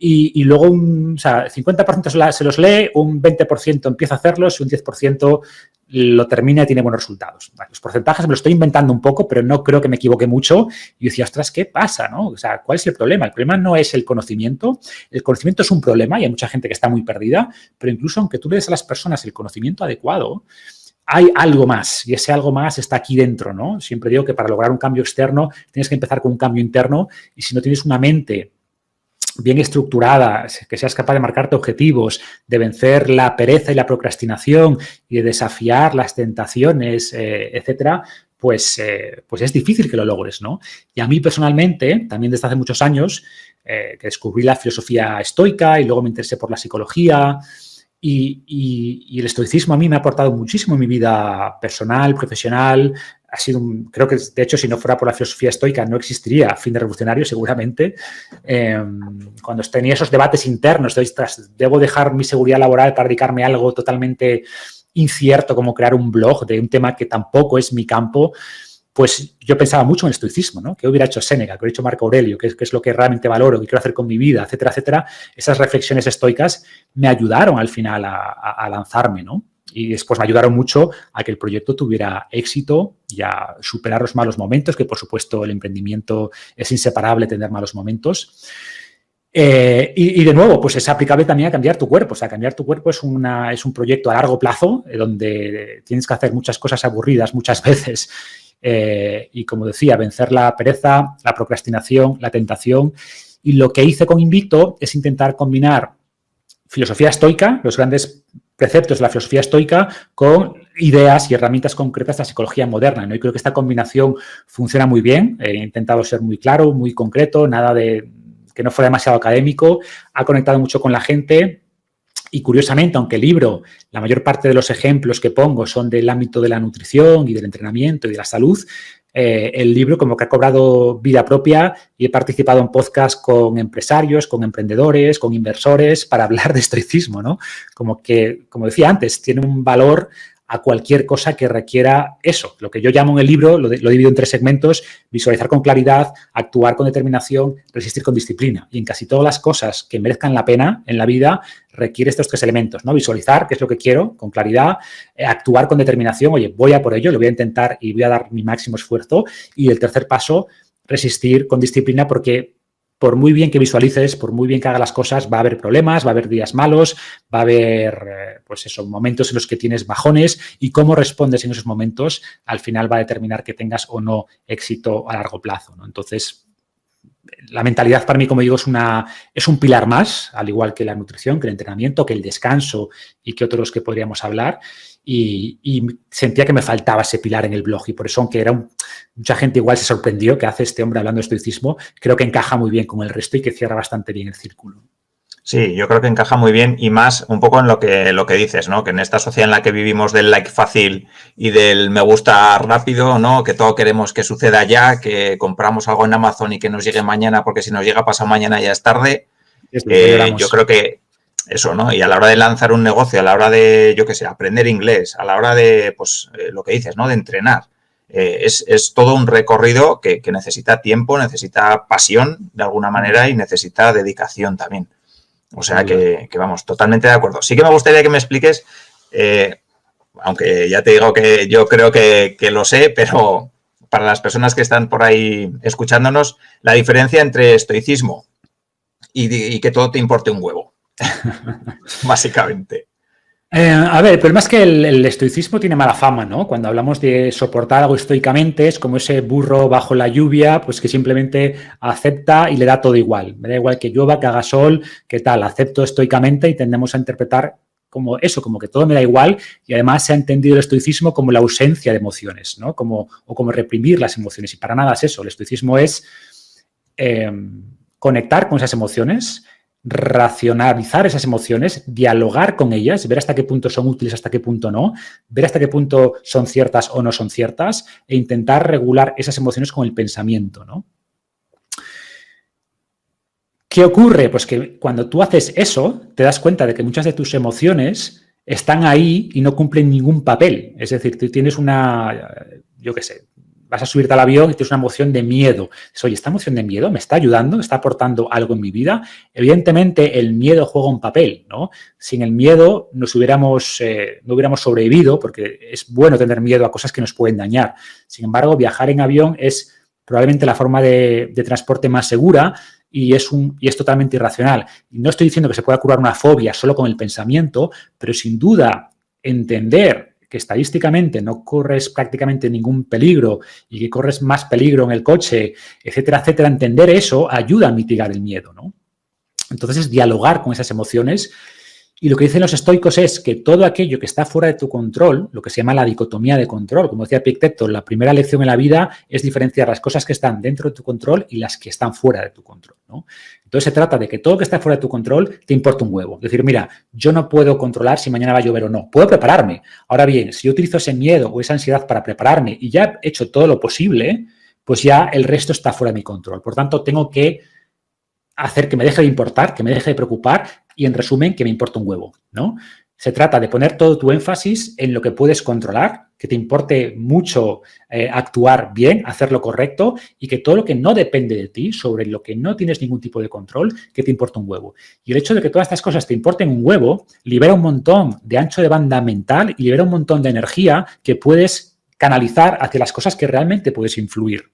y luego el 50% se los lee, un 20% empieza a hacerlos y un 10% lo termina y tiene buenos resultados. Vale, los porcentajes me los estoy inventando un poco, pero no creo que me equivoque mucho. Y yo decía, ostras, ¿qué pasa, no? O sea, ¿cuál es el problema? El problema no es el conocimiento. El conocimiento es un problema y hay mucha gente que está muy perdida, pero incluso aunque tú le des a las personas el conocimiento adecuado, hay algo más, y ese algo más está aquí dentro, ¿no? Siempre digo que para lograr un cambio externo tienes que empezar con un cambio interno, y si no tienes una mente bien estructurada, que seas capaz de marcarte objetivos, de vencer la pereza y la procrastinación y de desafiar las tentaciones, etcétera, pues es difícil que lo logres, ¿no? Y a mí personalmente, también desde hace muchos años, que descubrí la filosofía estoica y luego me interesé por la psicología, y el estoicismo a mí me ha aportado muchísimo en mi vida personal, profesional. Ha sido creo que, de hecho, si no fuera por la filosofía estoica, no existiría Fin de Revolucionario, seguramente. Cuando tenía esos debates internos, debo dejar mi seguridad laboral para dedicarme a algo totalmente incierto, como crear un blog de un tema que tampoco es mi campo, pues yo pensaba mucho en el estoicismo, ¿no? ¿Qué hubiera hecho Séneca? ¿Qué hubiera hecho Marco Aurelio? ¿Qué es lo que realmente valoro? ¿Qué quiero hacer con mi vida? Etcétera, etcétera. Esas reflexiones estoicas me ayudaron al final a lanzarme, ¿no? Y después me ayudaron mucho a que el proyecto tuviera éxito y a superar los malos momentos, que por supuesto el emprendimiento es inseparable tener malos momentos. Y de nuevo, pues es aplicable también a cambiar tu cuerpo. O sea, cambiar tu cuerpo es un proyecto a largo plazo, donde tienes que hacer muchas cosas aburridas muchas veces. Y como decía, vencer la pereza, la procrastinación, la tentación. Y lo que hice con Invicto es intentar combinar filosofía estoica, los grandes preceptos de la filosofía estoica, con ideas y herramientas concretas de la psicología moderna, ¿no? Y creo que esta combinación funciona muy bien. He intentado ser muy claro, muy concreto, nada de que no fuera demasiado académico. Ha conectado mucho con la gente. Y curiosamente, aunque el libro, la mayor parte de los ejemplos que pongo son del ámbito de la nutrición y del entrenamiento y de la salud, el libro como que ha cobrado vida propia, y he participado en podcasts con empresarios, con emprendedores, con inversores para hablar de estoicismo, ¿no? Como decía antes, tiene un valor a cualquier cosa que requiera eso. Lo que yo llamo en el libro, lo divido en 3 segmentos: visualizar con claridad, actuar con determinación, resistir con disciplina. Y en casi todas las cosas que merezcan la pena en la vida requiere estos 3 elementos, ¿no? Visualizar qué es lo que quiero con claridad, actuar con determinación, oye, voy a por ello, lo voy a intentar y voy a dar mi máximo esfuerzo. Y el tercer paso, resistir con disciplina, porque por muy bien que visualices, por muy bien que hagas las cosas, va a haber problemas, va a haber días malos, va a haber, momentos en los que tienes bajones, y cómo respondes en esos momentos al final va a determinar que tengas o no éxito a largo plazo, ¿no? Entonces, la mentalidad para mí, como digo, es un pilar más, al igual que la nutrición, que el entrenamiento, que el descanso y que otros que podríamos hablar. Y sentía que me faltaba ese pilar en el blog, y por eso, aunque mucha gente igual se sorprendió que hace este hombre hablando de estoicismo, creo que encaja muy bien con el resto y que cierra bastante bien el círculo. Sí, yo creo que encaja muy bien, y más un poco en lo que dices, ¿no? Que en esta sociedad en la que vivimos del like fácil y del me gusta rápido, ¿no? Que todo queremos que suceda ya, que compramos algo en Amazon y que nos llegue mañana, porque si nos llega pasado mañana ya es tarde. Yo creo que eso, ¿no? Y a la hora de lanzar un negocio, a la hora de, yo qué sé, aprender inglés, a la hora de, pues, lo que dices, ¿no? De entrenar. Es todo un recorrido que necesita tiempo, necesita pasión de alguna manera y necesita dedicación también. O sea que vamos, totalmente de acuerdo. Sí que me gustaría que me expliques, aunque ya te digo que yo creo que lo sé, pero para las personas que están por ahí escuchándonos, la diferencia entre estoicismo y que todo te importe un huevo, básicamente. A ver, el problema es que el estoicismo tiene mala fama, ¿no? Cuando hablamos de soportar algo estoicamente, es como ese burro bajo la lluvia, pues que simplemente acepta y le da todo igual. Me da igual que llueva, que haga sol, que tal, acepto estoicamente, y tendemos a interpretar como eso, como que todo me da igual, y además se ha entendido el estoicismo como la ausencia de emociones, ¿no? Como reprimir las emociones, y para nada es eso. El estoicismo es conectar con esas emociones, racionalizar esas emociones, dialogar con ellas, ver hasta qué punto son útiles, hasta qué punto no, ver hasta qué punto son ciertas o no son ciertas e intentar regular esas emociones con el pensamiento, ¿no? ¿Qué ocurre? Pues que cuando tú haces eso, te das cuenta de que muchas de tus emociones están ahí y no cumplen ningún papel. Es decir, tú tienes yo qué sé, vas a subirte al avión y tienes una emoción de miedo. Oye, ¿esta emoción de miedo me está ayudando? ¿Está aportando algo en mi vida? Evidentemente, el miedo juega un papel, ¿no? Sin el miedo no hubiéramos sobrevivido, porque es bueno tener miedo a cosas que nos pueden dañar. Sin embargo, viajar en avión es probablemente la forma de transporte más segura y es totalmente irracional. Y no estoy diciendo que se pueda curar una fobia solo con el pensamiento, pero sin duda entender que estadísticamente no corres prácticamente ningún peligro y que corres más peligro en el coche, etcétera, etcétera, entender eso ayuda a mitigar el miedo, ¿no? Entonces es dialogar con esas emociones. Y lo que dicen los estoicos es que todo aquello que está fuera de tu control, lo que se llama la dicotomía de control, como decía Epicteto, la primera lección en la vida es diferenciar las cosas que están dentro de tu control y las que están fuera de tu control, ¿no? Entonces se trata de que todo lo que está fuera de tu control te importa un huevo. Es decir, mira, yo no puedo controlar si mañana va a llover o no. Puedo prepararme. Ahora bien, si yo utilizo ese miedo o esa ansiedad para prepararme y ya he hecho todo lo posible, pues ya el resto está fuera de mi control. Por tanto, tengo que hacer que me deje de importar, que me deje de preocupar y, en resumen, que me importa un huevo, ¿no? Se trata de poner todo tu énfasis en lo que puedes controlar, que te importe mucho actuar bien, hacer lo correcto y que todo lo que no depende de ti, sobre lo que no tienes ningún tipo de control, que te importa un huevo. Y el hecho de que todas estas cosas te importen un huevo libera un montón de ancho de banda mental y libera un montón de energía que puedes canalizar hacia las cosas que realmente puedes influir.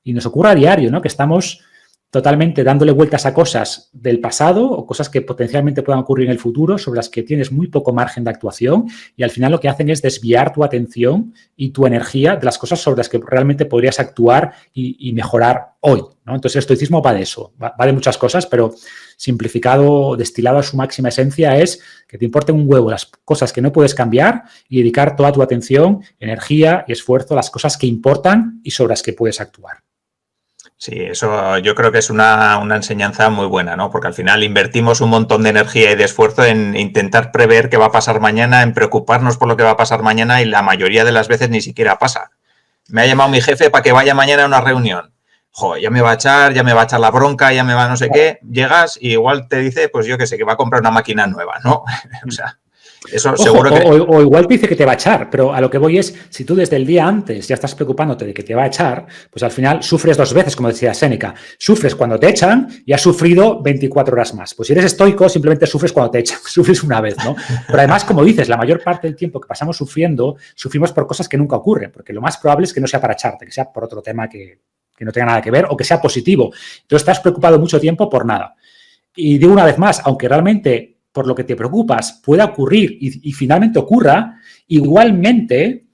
Y nos ocurre a diario, ¿no? Que estamos totalmente dándole vueltas a cosas del pasado o cosas que potencialmente puedan ocurrir en el futuro sobre las que tienes muy poco margen de actuación y al final lo que hacen es desviar tu atención y tu energía de las cosas sobre las que realmente podrías actuar y mejorar hoy, ¿no? Entonces el estoicismo va de eso, va de muchas cosas, pero simplificado, destilado a su máxima esencia es que te importen un huevo las cosas que no puedes cambiar y dedicar toda tu atención, energía y esfuerzo a las cosas que importan y sobre las que puedes actuar. Sí, eso yo creo que es una enseñanza muy buena, ¿no? Porque al final invertimos un montón de energía y de esfuerzo en intentar prever qué va a pasar mañana, en preocuparnos por lo que va a pasar mañana y la mayoría de las veces ni siquiera pasa. Me ha llamado mi jefe para que vaya mañana a una reunión. Joder, ya me va a echar la bronca, ya me va no sé qué. Llegas y igual te dice, pues yo qué sé, que va a comprar una máquina nueva, ¿no? O sea, eso ojo, seguro que... O igual te dice que te va a echar, pero a lo que voy es, si tú desde el día antes ya estás preocupándote de que te va a echar, pues al final sufres dos veces, como decía Séneca. Sufres cuando te echan y has sufrido 24 horas más. Pues si eres estoico, simplemente sufres cuando te echan, sufres una vez, ¿no? Pero además, como dices, la mayor parte del tiempo que pasamos sufriendo, sufrimos por cosas que nunca ocurren, porque lo más probable es que no sea para echarte, que sea por otro tema que no tenga nada que ver o que sea positivo. Entonces estás preocupado mucho tiempo por nada. Y digo una vez más, aunque realmente por lo que te preocupas pueda ocurrir y finalmente ocurra, igualmente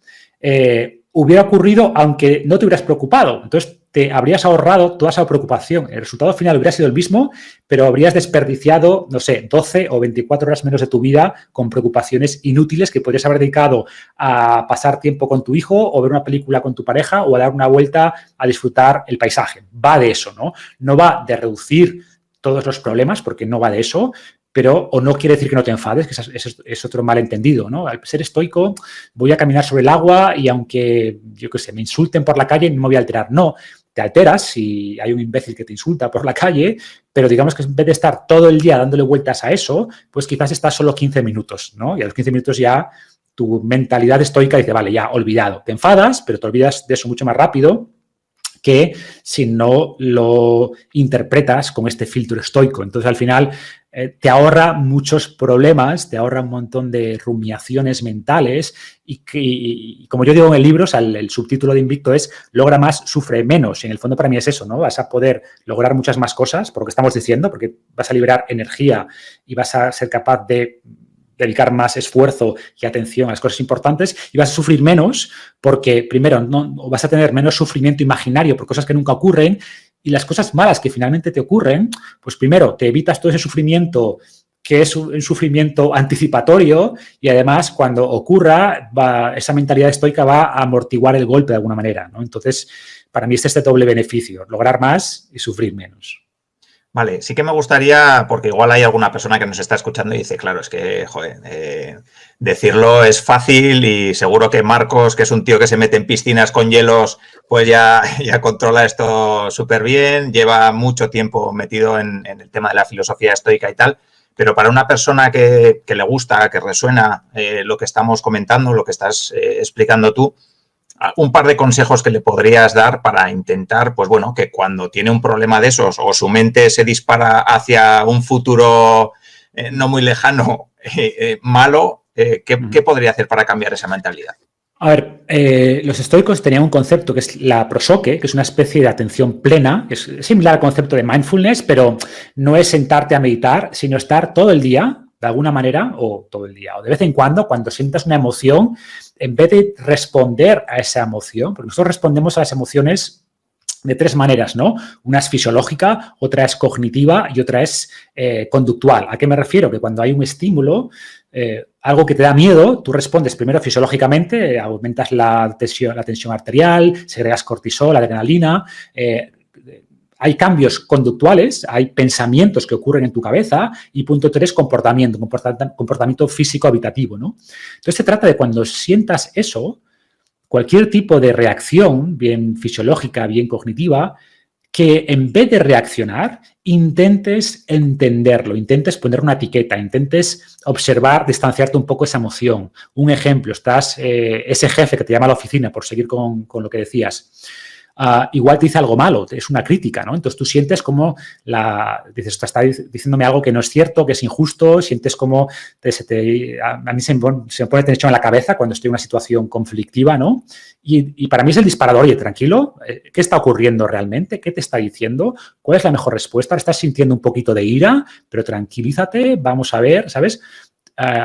hubiera ocurrido aunque no te hubieras preocupado. Entonces te habrías ahorrado toda esa preocupación. El resultado final hubiera sido el mismo, pero habrías desperdiciado, no sé, 12 o 24 horas menos de tu vida con preocupaciones inútiles que podrías haber dedicado a pasar tiempo con tu hijo o ver una película con tu pareja o a dar una vuelta a disfrutar el paisaje. Va de eso, ¿no? No va de reducir todos los problemas, porque no va de eso, pero o no quiere decir que no te enfades, que es otro malentendido, ¿no? Al ser estoico voy a caminar sobre el agua y aunque, yo qué sé, me insulten por la calle, no me voy a alterar. No, te alteras si hay un imbécil que te insulta por la calle, pero digamos que en vez de estar todo el día dándole vueltas a eso, pues quizás estás solo 15 minutos, ¿no? Y a los 15 minutos ya tu mentalidad estoica dice, vale, ya, olvidado. Te enfadas, pero te olvidas de eso mucho más rápido que si no lo interpretas con este filtro estoico. Entonces, al final, te ahorra muchos problemas, te ahorra un montón de rumiaciones mentales y como yo digo en el libro, o sea, el subtítulo de Invicto es logra más, sufre menos. Y en el fondo para mí es eso, ¿no? Vas a poder lograr muchas más cosas, por lo que estamos diciendo, porque vas a liberar energía y vas a ser capaz de dedicar más esfuerzo y atención a las cosas importantes y vas a sufrir menos porque, primero, no vas a tener menos sufrimiento imaginario por cosas que nunca ocurren y las cosas malas que finalmente te ocurren, pues primero, te evitas todo ese sufrimiento que es un sufrimiento anticipatorio y además cuando ocurra esa mentalidad estoica va a amortiguar el golpe de alguna manera, ¿no? Entonces, para mí es este doble beneficio, lograr más y sufrir menos. Vale, sí que me gustaría, porque igual hay alguna persona que nos está escuchando y dice, claro, es que, joder, decirlo es fácil y seguro que Marcos, que es un tío que se mete en piscinas con hielos, pues ya controla esto súper bien, lleva mucho tiempo metido en el tema de la filosofía estoica y tal, pero para una persona que le gusta, que resuena lo que estamos comentando, lo que estás explicando tú, un par de consejos que le podrías dar para intentar, pues bueno, que cuando tiene un problema de esos o su mente se dispara hacia un futuro no muy lejano, malo, ¿qué podría hacer para cambiar esa mentalidad? A ver, los estoicos tenían un concepto que es la prosoke, que es una especie de atención plena, que es similar al concepto de mindfulness, pero no es sentarte a meditar, sino estar todo el día, de alguna manera, o todo el día, o de vez en cuando sientas una emoción, en vez de responder a esa emoción, porque nosotros respondemos a las emociones de tres maneras, ¿no? Una es fisiológica, otra es cognitiva y otra es conductual. ¿A qué me refiero? Que cuando hay un estímulo, algo que te da miedo, tú respondes primero fisiológicamente, aumentas la tensión arterial, segregas cortisol, adrenalina, hay cambios conductuales, hay pensamientos que ocurren en tu cabeza y punto 3, comportamiento físico habitativo, ¿no? Entonces se trata de cuando sientas eso, cualquier tipo de reacción, bien fisiológica, bien cognitiva, que en vez de reaccionar, intentes entenderlo, intentes poner una etiqueta, intentes observar, distanciarte un poco esa emoción. Un ejemplo, estás, ese jefe que te llama a la oficina, por seguir con lo que decías, igual te dice algo malo, es una crítica, ¿no? Entonces tú sientes como dices, está diciéndome algo que no es cierto, que es injusto, sientes como a mí se me pone tensión en la cabeza cuando estoy en una situación conflictiva, ¿no? Y para mí es el disparador, oye, tranquilo, ¿qué está ocurriendo realmente? ¿Qué te está diciendo? ¿Cuál es la mejor respuesta? ¿Estás sintiendo un poquito de ira? Pero tranquilízate, vamos a ver, ¿sabes?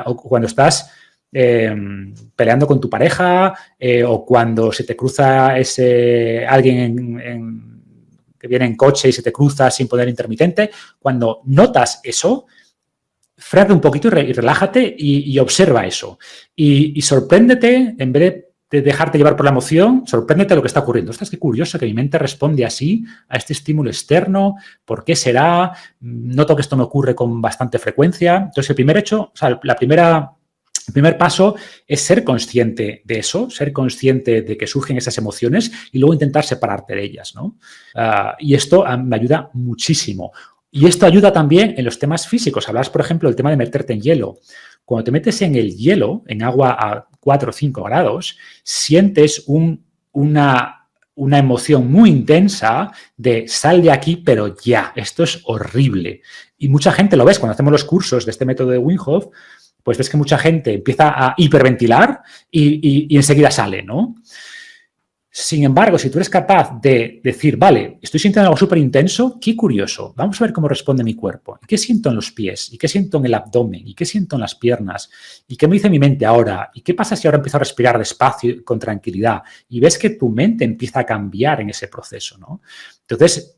O cuando estás peleando con tu pareja o cuando se te cruza alguien que viene en coche y se te cruza sin poner intermitente, cuando notas eso, frena un poquito y relájate y observa eso. Y sorpréndete, en vez de dejarte llevar por la emoción, sorpréndete lo que está ocurriendo. Ostras, qué curioso que mi mente responde así a este estímulo externo. ¿Por qué será? Noto que esto me ocurre con bastante frecuencia. Entonces, el primer paso es ser consciente de eso, ser consciente de que surgen esas emociones y luego intentar separarte de ellas, ¿no? Y esto me ayuda muchísimo. Y esto ayuda también en los temas físicos. Hablas, por ejemplo, del tema de meterte en hielo. Cuando te metes en el hielo, en agua a 4 o 5 grados, sientes una emoción muy intensa de sal de aquí, pero ya, esto es horrible. Y mucha gente lo ves cuando hacemos los cursos de este método de Wim Hof, pues ves que mucha gente empieza a hiperventilar y enseguida sale, ¿no? Sin embargo, si tú eres capaz de decir, vale, estoy sintiendo algo súper intenso, qué curioso, vamos a ver cómo responde mi cuerpo. ¿Y qué siento en los pies? ¿Y qué siento en el abdomen? ¿Y qué siento en las piernas? ¿Y qué me dice mi mente ahora? ¿Y qué pasa si ahora empiezo a respirar despacio y con tranquilidad? Y ves que tu mente empieza a cambiar en ese proceso, ¿no? Entonces,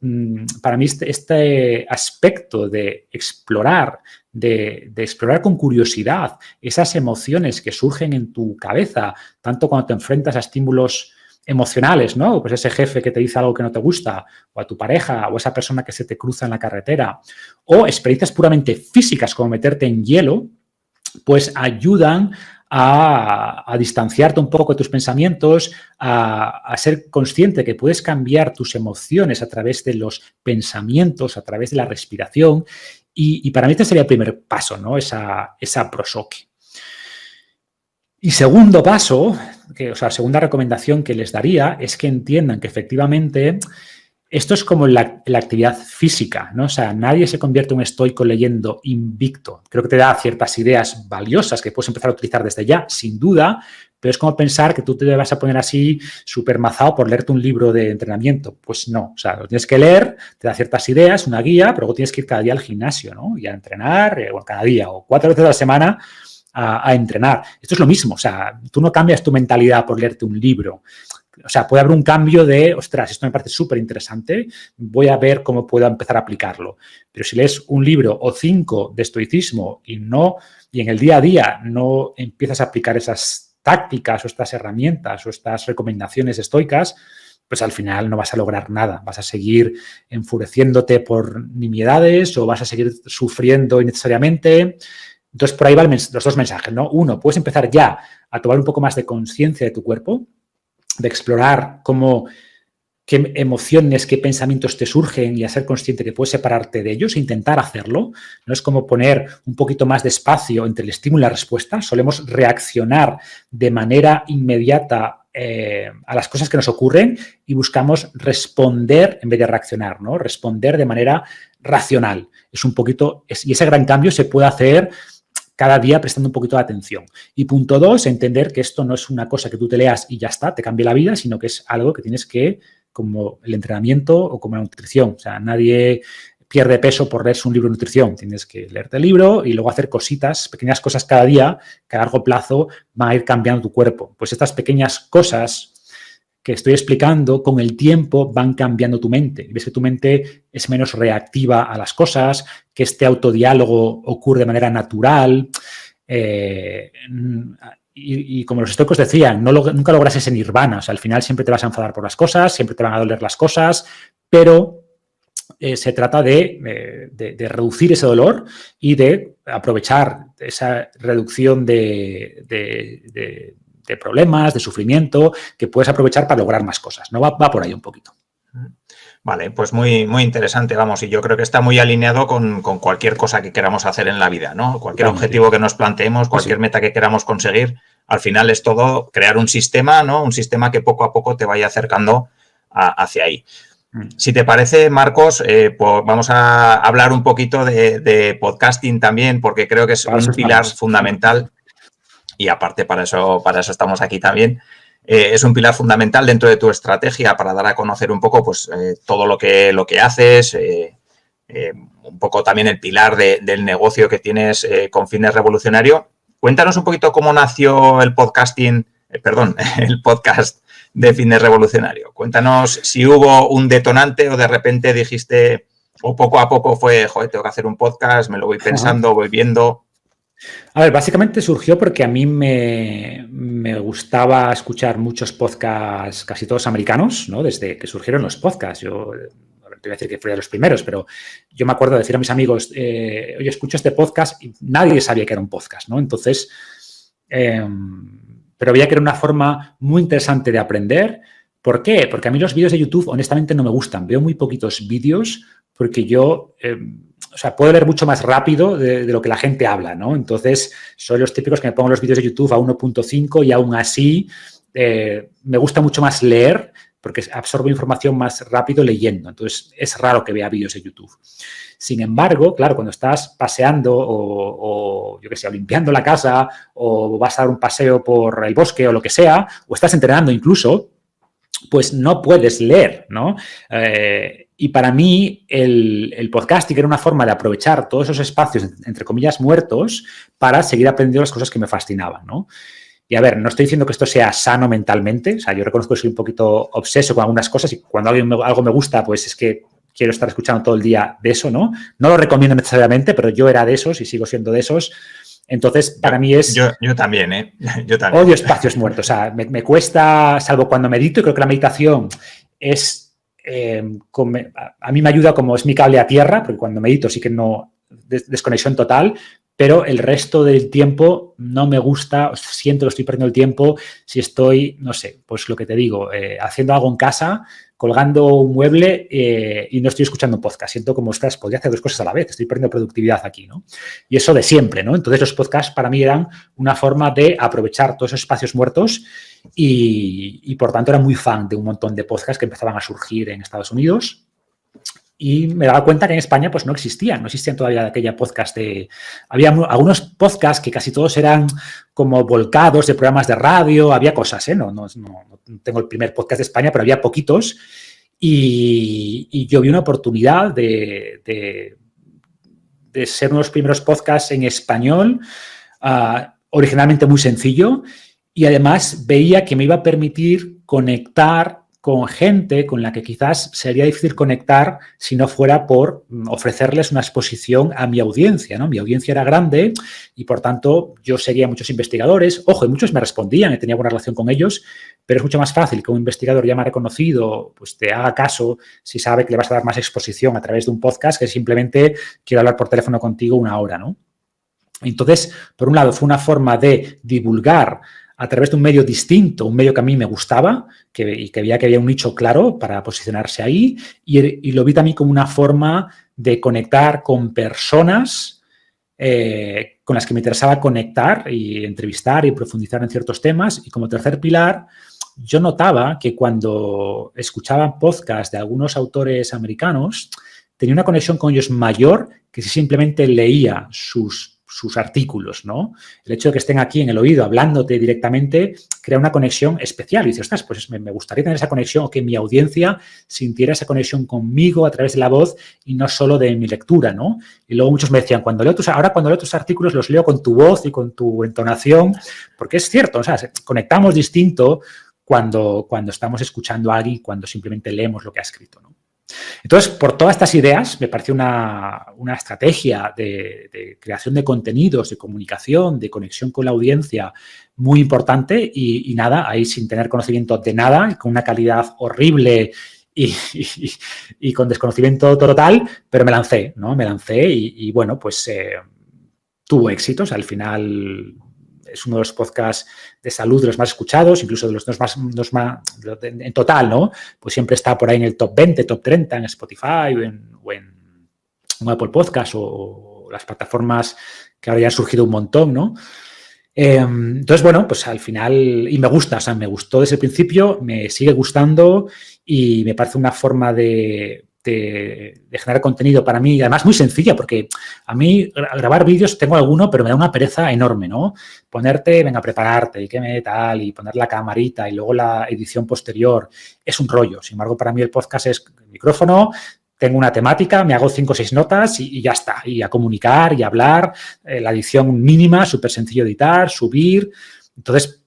para mí este aspecto de explorar, de explorar con curiosidad esas emociones que surgen en tu cabeza, tanto cuando te enfrentas a estímulos emocionales, ¿no? Pues ese jefe que te dice algo que no te gusta, o a tu pareja, o esa persona que se te cruza en la carretera, o experiencias puramente físicas como meterte en hielo, pues ayudan a distanciarte un poco de tus pensamientos, a ser consciente que puedes cambiar tus emociones a través de los pensamientos, a través de la respiración. Y para mí este sería el primer paso, ¿no? Esa prosoke. Y segundo paso, segunda recomendación que les daría es que entiendan que efectivamente esto es como la actividad física, ¿no? O sea, nadie se convierte en un estoico leyendo Invicto. Creo que te da ciertas ideas valiosas que puedes empezar a utilizar desde ya, sin duda, pero es como pensar que tú te vas a poner así súper mazado por leerte un libro de entrenamiento. Pues no, o sea, lo tienes que leer, te da ciertas ideas, una guía, pero luego tienes que ir cada día al gimnasio, ¿no? Y a entrenar, o cada día, o 4 veces a la semana, a entrenar. Esto es lo mismo, o sea, tú no cambias tu mentalidad por leerte un libro. O sea, puede haber un cambio de, ostras, esto me parece súper interesante, voy a ver cómo puedo empezar a aplicarlo. Pero si lees un libro o 5 de estoicismo y en el día a día no empiezas a aplicar esas tácticas o estas herramientas o estas recomendaciones estoicas, pues al final no vas a lograr nada. Vas a seguir enfureciéndote por nimiedades o vas a seguir sufriendo innecesariamente. Entonces, por ahí van los dos mensajes, ¿no? Uno, puedes empezar ya a tomar un poco más de conciencia de tu cuerpo, de explorar qué emociones, qué pensamientos te surgen y a ser consciente que puedes separarte de ellos e intentar hacerlo. No es como poner un poquito más de espacio entre el estímulo y la respuesta. Solemos reaccionar de manera inmediata a las cosas que nos ocurren y buscamos responder en vez de reaccionar, ¿no? Responder de manera racional. Y ese gran cambio se puede hacer cada día prestando un poquito de atención. Y punto 2, entender que esto no es una cosa que tú te leas y ya está, te cambia la vida, sino que es algo que tienes que, como el entrenamiento o como la nutrición. O sea, nadie pierde peso por leerse un libro de nutrición. Tienes que leerte el libro y luego hacer cositas, pequeñas cosas cada día, que a largo plazo van a ir cambiando tu cuerpo. Pues estas pequeñas cosas que estoy explicando, con el tiempo van cambiando tu mente. Ves que tu mente es menos reactiva a las cosas, que este autodiálogo ocurre de manera natural. Y como los estoicos decían, nunca logras ese nirvana. O sea, al final siempre te vas a enfadar por las cosas, siempre te van a doler las cosas, pero se trata de reducir ese dolor y de aprovechar esa reducción de problemas, de sufrimiento, que puedes aprovechar para lograr más cosas, ¿no? Va por ahí un poquito. Vale, pues muy, muy interesante, vamos, y yo creo que está muy alineado con cualquier cosa que queramos hacer en la vida, ¿no? Cualquier objetivo que nos planteemos, cualquier meta que queramos conseguir, al final es todo crear un sistema, ¿no? Un sistema que poco a poco te vaya acercando hacia ahí. Si te parece, Marcos, pues vamos a hablar un poquito de podcasting también, porque creo que es un pilar fundamental y aparte para eso estamos aquí también. Es un pilar fundamental dentro de tu estrategia para dar a conocer un poco pues, todo lo que haces, un poco también el pilar del negocio que tienes con Fitness Revolucionario. Cuéntanos un poquito cómo nació el podcasting, el podcast de Fitness Revolucionario. Cuéntanos si hubo un detonante o de repente dijiste, o poco a poco fue, joder, tengo que hacer un podcast, me lo voy pensando, voy viendo. A ver, básicamente surgió porque a mí me gustaba escuchar muchos podcasts, casi todos americanos, ¿no? Desde que surgieron los podcasts. Yo te voy a decir que fui de los primeros, pero yo me acuerdo de decir a mis amigos, oye, escucho este podcast y nadie sabía que era un podcast, ¿no? Entonces, pero veía que era una forma muy interesante de aprender. ¿Por qué? Porque a mí los vídeos de YouTube, honestamente, no me gustan. Veo muy poquitos vídeos porque yo... O sea, puedo leer mucho más rápido de lo que la gente habla, ¿no? Entonces, soy los típicos que me pongo los vídeos de YouTube a 1.5 y aún así me gusta mucho más leer porque absorbo información más rápido leyendo. Entonces, es raro que vea vídeos de YouTube. Sin embargo, claro, cuando estás paseando o yo qué sé, limpiando la casa o vas a dar un paseo por el bosque o lo que sea, o estás entrenando incluso, pues no puedes leer, ¿no? Y para mí el podcasting era una forma de aprovechar todos esos espacios, entre comillas, muertos, para seguir aprendiendo las cosas que me fascinaban, ¿no? Y a ver, no estoy diciendo que esto sea sano mentalmente, o sea, yo reconozco que soy un poquito obseso con algunas cosas y cuando algo me gusta, pues es que quiero estar escuchando todo el día de eso, ¿no? No lo recomiendo necesariamente, pero yo era de esos y sigo siendo de esos. Entonces, para mí es... Yo también, ¿eh? Yo también. Odio espacios muertos. O sea, me cuesta, salvo cuando medito, y creo que la meditación es... a mí me ayuda como es mi cable a tierra, porque cuando medito sí que no... desconexión total, pero el resto del tiempo no me gusta, siento que estoy perdiendo el tiempo si estoy, no sé, pues lo que te digo, haciendo algo en casa, colgando un mueble y no estoy escuchando un podcast. Siento como, ostras, podría hacer dos cosas a la vez, estoy perdiendo productividad aquí, ¿no? Y eso de siempre, ¿no? Entonces los podcasts para mí eran una forma de aprovechar todos esos espacios muertos y por tanto era muy fan de un montón de podcasts que empezaban a surgir en Estados Unidos. Y me daba cuenta que en España pues no existían todavía aquella podcast Había algunos podcasts que casi todos eran como volcados de programas de radio, había cosas, no tengo el primer podcast de España, pero había poquitos y yo vi una oportunidad de ser uno de los primeros podcasts en español, originalmente muy sencillo y además veía que me iba a permitir conectar con gente con la que quizás sería difícil conectar si no fuera por ofrecerles una exposición a mi audiencia, ¿no? Mi audiencia era grande y, por tanto, yo seguía a muchos investigadores. Ojo, y muchos me respondían y tenía buena relación con ellos, pero es mucho más fácil que un investigador ya me ha reconocido, pues te haga caso si sabe que le vas a dar más exposición a través de un podcast que simplemente quiero hablar por teléfono contigo una hora, ¿no? Entonces, por un lado, fue una forma de divulgar a través de un medio distinto, un medio que a mí me gustaba y que veía que había un nicho claro para posicionarse ahí, y lo vi también como una forma de conectar con personas con las que me interesaba conectar y entrevistar y profundizar en ciertos temas. Y como tercer pilar, yo notaba que cuando escuchaba podcasts de algunos autores americanos, tenía una conexión con ellos mayor que si simplemente leía sus artículos, ¿no? El hecho de que estén aquí en el oído hablándote directamente crea una conexión especial. Y dices, ostras, pues me gustaría tener esa conexión o que mi audiencia sintiera esa conexión conmigo a través de la voz y no solo de mi lectura, ¿no? Y luego muchos me decían, cuando leo tus artículos los leo con tu voz y con tu entonación, porque es cierto, o sea, conectamos distinto cuando estamos escuchando a alguien, cuando simplemente leemos lo que ha escrito, ¿no? Entonces, por todas estas ideas, me pareció una estrategia de creación de contenidos, de comunicación, de conexión con la audiencia muy importante y nada, ahí sin tener conocimiento de nada, con una calidad horrible y con desconocimiento total, pero me lancé, ¿no? Me lancé y bueno, pues tuvo éxitos. Al final es uno de los podcasts de salud de los más escuchados, incluso de los más en total, ¿no? Pues siempre está por ahí en el top 20, top 30 en Spotify o en Apple Podcast o las plataformas que ahora ya han surgido un montón, ¿no? Entonces, bueno, pues al final, y me gusta, o sea, me gustó desde el principio, me sigue gustando y me parece una forma de generar contenido para mí, además muy sencilla, porque a mí grabar vídeos tengo alguno, pero me da una pereza enorme, ¿no? Ponerte, venga, prepararte y qué me tal, y poner la camarita y luego la edición posterior es un rollo. Sin embargo, para mí el podcast es el micrófono, tengo una temática, me hago 5 o 6 notas y ya está. Y a comunicar y a hablar, la edición mínima, súper sencillo de editar, subir. Entonces,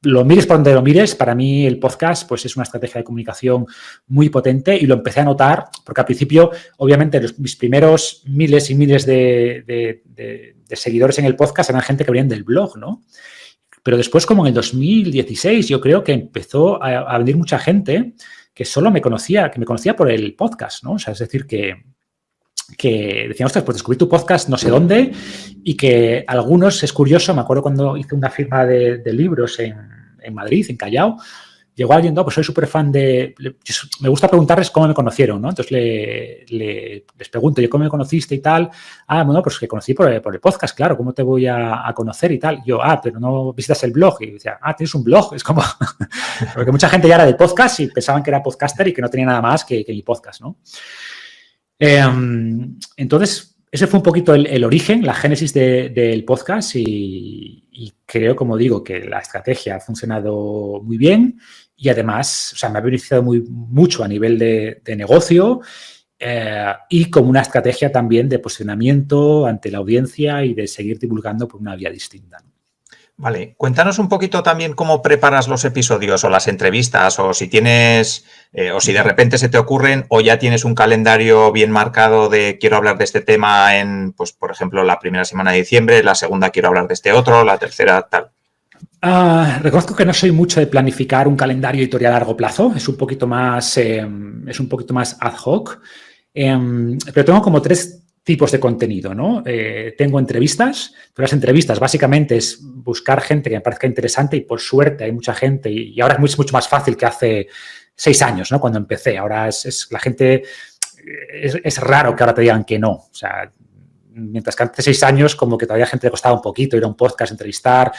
lo mires por donde lo mires, para mí el podcast pues es una estrategia de comunicación muy potente y lo empecé a notar porque al principio, obviamente, mis primeros miles y miles de seguidores en el podcast eran gente que venían del blog, ¿no? Pero después, como en el 2016, yo creo que empezó a venir mucha gente que solo me conocía por el podcast, ¿no? O sea, es decir, que decían, ostras, pues descubrí tu podcast no sé dónde y que algunos, es curioso, me acuerdo cuando hice una firma de libros en Madrid, en Callao, llegó alguien, no, pues soy súper fan me gusta preguntarles cómo me conocieron, ¿no? Entonces les pregunto, ¿yo cómo me conociste y tal? Ah, bueno, pues que conocí por el podcast, claro, ¿cómo te voy a conocer y tal? Yo, pero no visitas el blog. Y decía, ¿tienes un blog? Es como, porque mucha gente ya era de podcast y pensaban que era podcaster y que no tenía nada más que mi podcast, ¿no? Entonces, ese fue un poquito el origen, la génesis del podcast y creo, como digo, que la estrategia ha funcionado muy bien y además, o sea, me ha beneficiado mucho a nivel de negocio y como una estrategia también de posicionamiento ante la audiencia y de seguir divulgando por una vía distinta, ¿no? Vale, cuéntanos un poquito también cómo preparas los episodios o las entrevistas o si tienes, o si de repente se te ocurren o ya tienes un calendario bien marcado de quiero hablar de este tema en, pues por ejemplo, la primera semana de diciembre, la segunda quiero hablar de este otro, la tercera tal. Reconozco que no soy mucho de planificar un calendario editorial a largo plazo, es un poquito más ad hoc, pero tengo como 3 tipos de contenido, ¿no? Tengo entrevistas, pero las entrevistas básicamente es buscar gente que me parezca interesante y por suerte hay mucha gente y ahora es mucho más fácil que hace 6 años, ¿no? Cuando empecé. Ahora la gente, es raro que ahora te digan que no. O sea, mientras que hace 6 años como que todavía a gente le costaba un poquito ir a un podcast, entrevistar.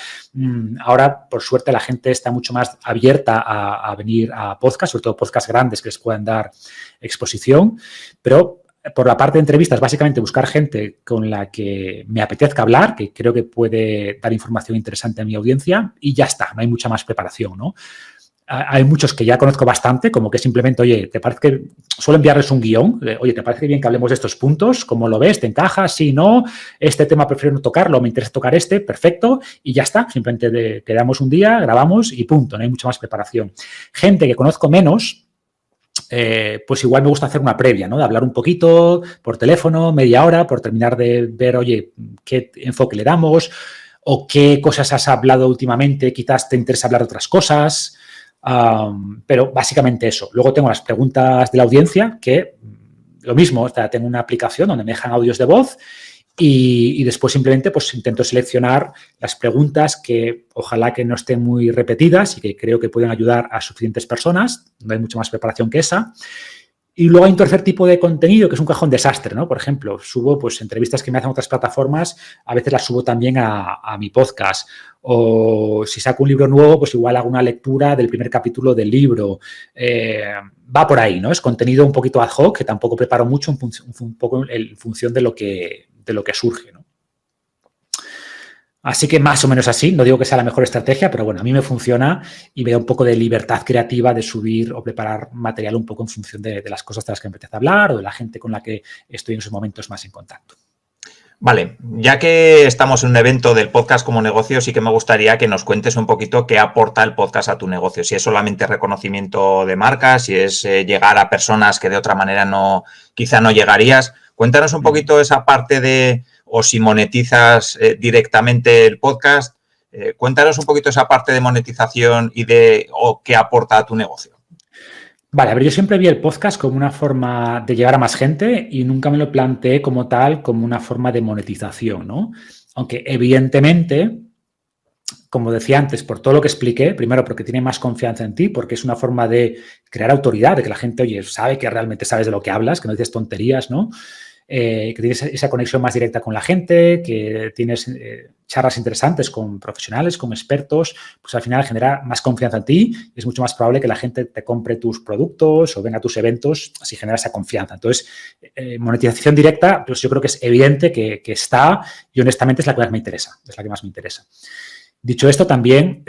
Ahora, por suerte, la gente está mucho más abierta a venir a podcasts, sobre todo podcasts grandes que les puedan dar exposición, pero por la parte de entrevistas, básicamente buscar gente con la que me apetezca hablar, que creo que puede dar información interesante a mi audiencia y ya está, no hay mucha más preparación, ¿no? Hay muchos que ya conozco bastante, como que simplemente, oye, ¿te parece que suelo enviarles un guión? Oye, ¿te parece bien que hablemos de estos puntos? ¿Cómo lo ves? ¿Te encaja? Sí, no. Este tema prefiero no tocarlo, me interesa tocar este, perfecto. Y ya está. Simplemente quedamos un día, grabamos y punto. No hay mucha más preparación. Gente que conozco menos, pues igual me gusta hacer una previa, ¿no? De hablar un poquito por teléfono, media hora, por terminar de ver, oye, qué enfoque le damos o qué cosas has hablado últimamente, quizás te interesa hablar de otras cosas. Pero básicamente eso. Luego tengo las preguntas de la audiencia, que lo mismo, o sea, tengo una aplicación donde me dejan audios de voz y después simplemente pues intento seleccionar las preguntas que ojalá que no estén muy repetidas y que creo que pueden ayudar a suficientes personas. No hay mucha más preparación que esa. Y luego hay un tercer tipo de contenido que es un cajón desastre, ¿no? Por ejemplo, subo pues entrevistas que me hacen otras plataformas, a veces las subo también a mi podcast. O si saco un libro nuevo, pues igual hago una lectura del primer capítulo del libro. Va por ahí, ¿no? Es contenido un poquito ad hoc, que tampoco preparo mucho un poco en función de lo que surge, ¿no? Así que más o menos así, no digo que sea la mejor estrategia, pero bueno, a mí me funciona y me da un poco de libertad creativa de subir o preparar material un poco en función de las cosas de las que me apetece hablar o de la gente con la que estoy en esos momentos más en contacto. Vale, ya que estamos en un evento del podcast como negocio, sí que me gustaría que nos cuentes un poquito qué aporta el podcast a tu negocio. Si es solamente reconocimiento de marca, si es llegar a personas que de otra manera quizá no llegarías. Cuéntanos un poquito esa parte de, o si monetizas directamente el podcast, cuéntanos un poquito esa parte de monetización o qué aporta a tu negocio. Vale, a ver, yo siempre vi el podcast como una forma de llegar a más gente y nunca me lo planteé como tal, como una forma de monetización, ¿no? Aunque evidentemente, como decía antes, por todo lo que expliqué, primero porque tiene más confianza en ti, porque es una forma de crear autoridad, de que la gente, oye, sabe que realmente sabes de lo que hablas, que no dices tonterías, ¿no? Que tienes esa conexión más directa con la gente, que tienes charlas interesantes con profesionales, con expertos, pues al final genera más confianza en ti y es mucho más probable que la gente te compre tus productos o venga a tus eventos si genera esa confianza. Entonces, monetización directa, pues yo creo que es evidente que está y honestamente es la que más me interesa, Dicho esto, también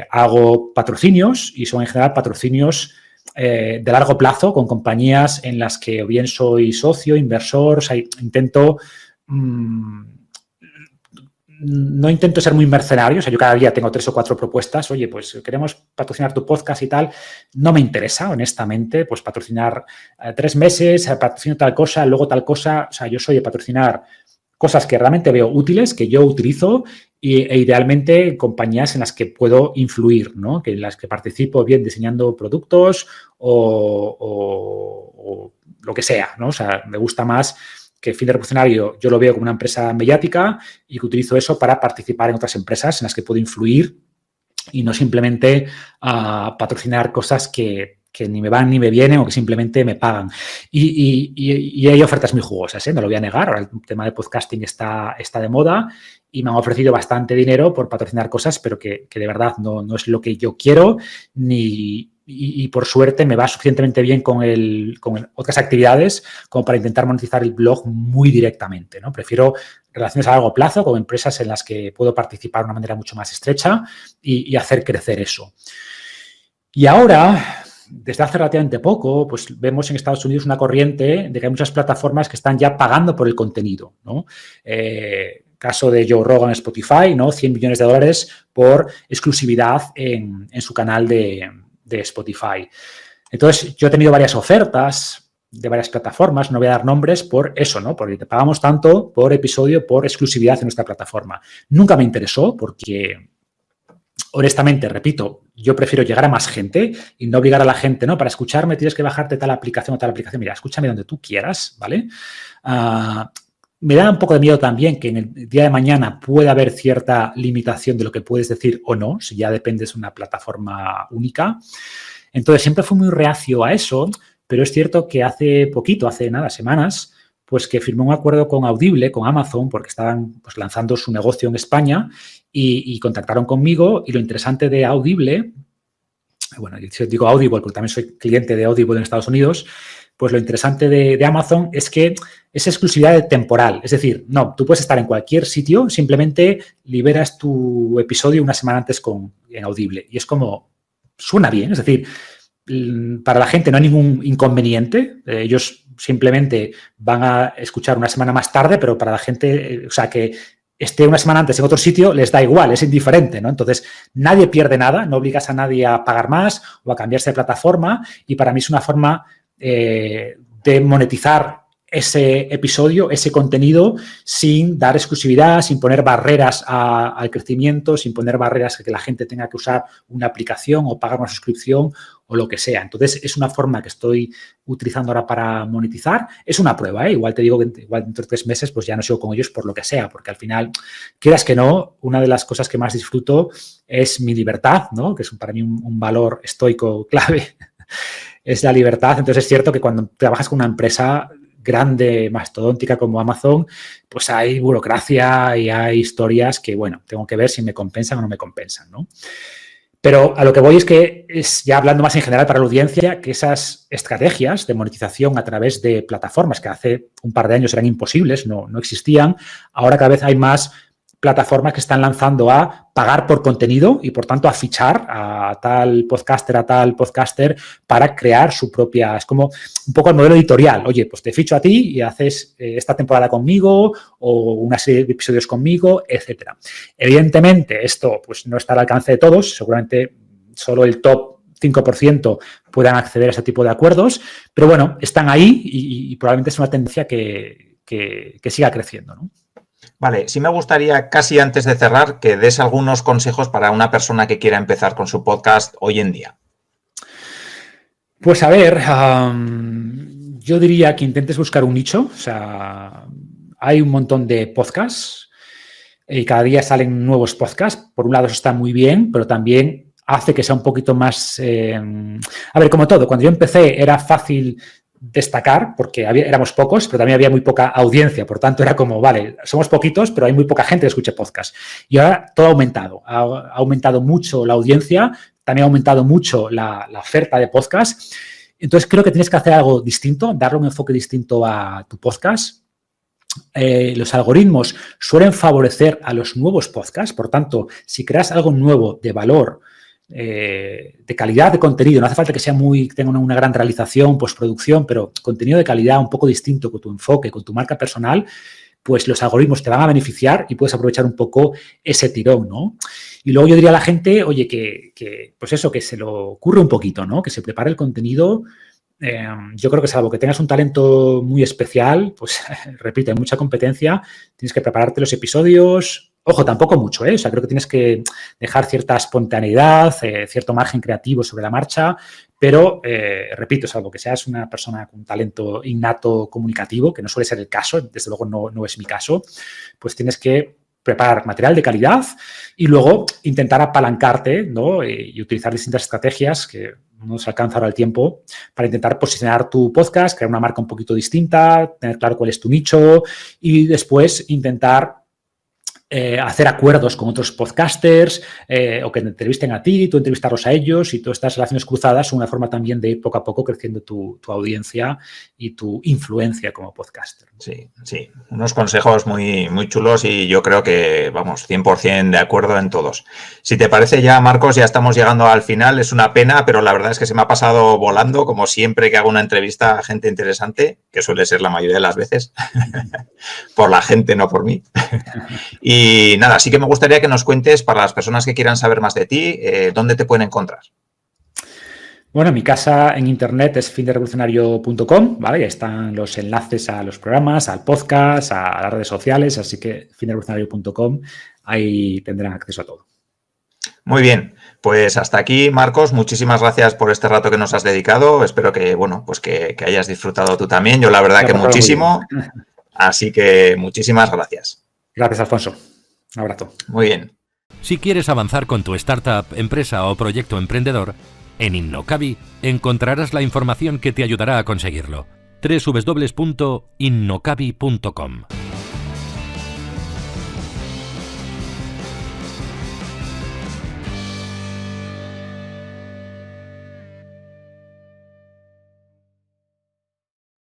hago patrocinios y son en general patrocinios de largo plazo con compañías en las que o bien soy socio, inversor, o sea, no intento ser muy mercenario, o sea, yo cada día tengo 3 o 4 propuestas, oye, pues queremos patrocinar tu podcast y tal, no me interesa, honestamente, pues patrocinar 3 meses, patrocino tal cosa, luego tal cosa, o sea, yo soy de patrocinar cosas que realmente veo útiles, que yo utilizo e idealmente compañías en las que puedo influir, ¿no? Que en las que participo bien diseñando productos o lo que sea, ¿no? O sea, me gusta más que Fin de Revolucionario yo lo veo como una empresa mediática y que utilizo eso para participar en otras empresas en las que puedo influir y no simplemente patrocinar cosas que ni me van ni me vienen o que simplemente me pagan. Y hay ofertas muy jugosas, no lo voy a negar. Ahora el tema de podcasting está de moda y me han ofrecido bastante dinero por patrocinar cosas, pero que de verdad no es lo que yo quiero y por suerte me va suficientemente bien con otras actividades como para intentar monetizar el blog muy directamente, ¿no? Prefiero relaciones a largo plazo con empresas en las que puedo participar de una manera mucho más estrecha y hacer crecer eso. Y ahora, desde hace relativamente poco, pues vemos en Estados Unidos una corriente de que hay muchas plataformas que están ya pagando por el contenido, ¿no? Caso de Joe Rogan, Spotify, ¿no? $100 millones por exclusividad en su canal de Spotify. Entonces, yo he tenido varias ofertas de varias plataformas, no voy a dar nombres por eso, ¿no? Porque te pagamos tanto por episodio, por exclusividad en nuestra plataforma. Nunca me interesó porque, honestamente, repito, yo prefiero llegar a más gente y no obligar a la gente, ¿no? Para escucharme tienes que bajarte tal aplicación o tal aplicación. Mira, escúchame donde tú quieras, ¿vale? Me da un poco de miedo también que en el día de mañana pueda haber cierta limitación de lo que puedes decir o no, si ya dependes de una plataforma única. Entonces, siempre fui muy reacio a eso, pero es cierto que hace semanas, pues que firmé un acuerdo con Audible, con Amazon, porque estaban pues, lanzando su negocio en España y contactaron conmigo. Y lo interesante de Audible, bueno, yo digo Audible porque también soy cliente de Audible en Estados Unidos, pues lo interesante de Amazon es que es exclusividad temporal. Es decir, no, tú puedes estar en cualquier sitio, simplemente liberas tu episodio una semana antes en Audible. Y es como, suena bien, es decir, para la gente no hay ningún inconveniente, ellos simplemente van a escuchar una semana más tarde, pero para la gente, o sea, que esté una semana antes en otro sitio, les da igual, es indiferente, ¿no? Entonces, nadie pierde nada, no obligas a nadie a pagar más o a cambiarse de plataforma, y para mí es una forma de monetizar ese episodio, ese contenido, sin dar exclusividad, sin poner barreras al crecimiento, sin poner barreras a que la gente tenga que usar una aplicación o pagar una suscripción o lo que sea. Entonces, es una forma que estoy utilizando ahora para monetizar. Es una prueba, ¿eh? Igual te digo que igual dentro de 3 meses pues ya no sigo con ellos por lo que sea, porque al final, quieras que no, una de las cosas que más disfruto es mi libertad, ¿no? Que es para mí un valor estoico clave, es la libertad. Entonces, es cierto que cuando trabajas con una empresa grande, mastodóntica como Amazon, pues hay burocracia y hay historias que, bueno, tengo que ver si me compensan o no me compensan, ¿no? Pero a lo que voy es que, ya hablando más en general para la audiencia, que esas estrategias de monetización a través de plataformas que hace un par de años eran imposibles, no existían, ahora cada vez hay más plataformas que están lanzando a pagar por contenido y, por tanto, a fichar a tal podcaster para crear su propia... Es como un poco el modelo editorial. Oye, pues te ficho a ti y haces esta temporada conmigo o una serie de episodios conmigo, etcétera. Evidentemente, esto pues no está al alcance de todos. Seguramente solo el top 5% puedan acceder a ese tipo de acuerdos, pero bueno, están ahí y probablemente es una tendencia que siga creciendo, ¿no? Vale, sí me gustaría, casi antes de cerrar, que des algunos consejos para una persona que quiera empezar con su podcast hoy en día. Pues a ver, yo diría que intentes buscar un nicho. O sea, hay un montón de podcasts y cada día salen nuevos podcasts. Por un lado, eso está muy bien, pero también hace que sea un poquito más... A ver, como todo, cuando yo empecé era fácil destacar porque éramos pocos, pero también había muy poca audiencia. Por tanto, era como, vale, somos poquitos, pero hay muy poca gente que escuche podcast. Y ahora todo ha aumentado. Ha aumentado mucho la audiencia, también ha aumentado mucho la oferta de podcast. Entonces, creo que tienes que hacer algo distinto, darle un enfoque distinto a tu podcast. Los algoritmos suelen favorecer a los nuevos podcasts. Por tanto, si creas algo nuevo de valor, de calidad de contenido, no hace falta que tenga una gran realización, postproducción, pero contenido de calidad un poco distinto con tu enfoque, con tu marca personal, pues los algoritmos te van a beneficiar y puedes aprovechar un poco ese tirón, ¿no? Y luego yo diría a la gente, oye, pues eso, que se lo ocurre un poquito, ¿no? Que se prepare el contenido. Yo creo que salvo que tengas un talento muy especial, pues repito, hay mucha competencia, tienes que prepararte los episodios. Ojo, tampoco mucho, ¿eh? O sea, creo que tienes que dejar cierta espontaneidad, cierto margen creativo sobre la marcha, pero, repito, salvo que seas una persona con un talento innato comunicativo, que no suele ser el caso, desde luego no es mi caso, pues tienes que preparar material de calidad y luego intentar apalancarte, ¿no? Y utilizar distintas estrategias que no se alcanza ahora el tiempo para intentar posicionar tu podcast, crear una marca un poquito distinta, tener claro cuál es tu nicho y después intentar hacer acuerdos con otros podcasters o que te entrevisten a ti, tú entrevistarlos a ellos, y todas estas relaciones cruzadas son una forma también de ir poco a poco creciendo tu audiencia y tu influencia como podcaster. Sí, unos consejos muy, muy chulos y yo creo que, vamos, 100% de acuerdo en todos. Si te parece ya, Marcos, ya estamos llegando al final. Es una pena, pero la verdad es que se me ha pasado volando, como siempre que hago una entrevista a gente interesante, que suele ser la mayoría de las veces, por la gente, no por mí. Y nada, sí que me gustaría que nos cuentes, para las personas que quieran saber más de ti, ¿dónde te pueden encontrar? Bueno, mi casa en internet es finderevolucionario.com, ¿vale? Ahí están los enlaces a los programas, al podcast, a las redes sociales, así que finderevolucionario.com, ahí tendrán acceso a todo. Muy bien, pues hasta aquí, Marcos. Muchísimas gracias por este rato que nos has dedicado. Espero que, bueno, pues que hayas disfrutado tú también. Yo la verdad que muchísimo. Así que muchísimas gracias. Gracias, Alfonso. Un abrazo. Muy bien. Si quieres avanzar con tu startup, empresa o proyecto emprendedor, en Innocabi encontrarás la información que te ayudará a conseguirlo. www.innocabi.com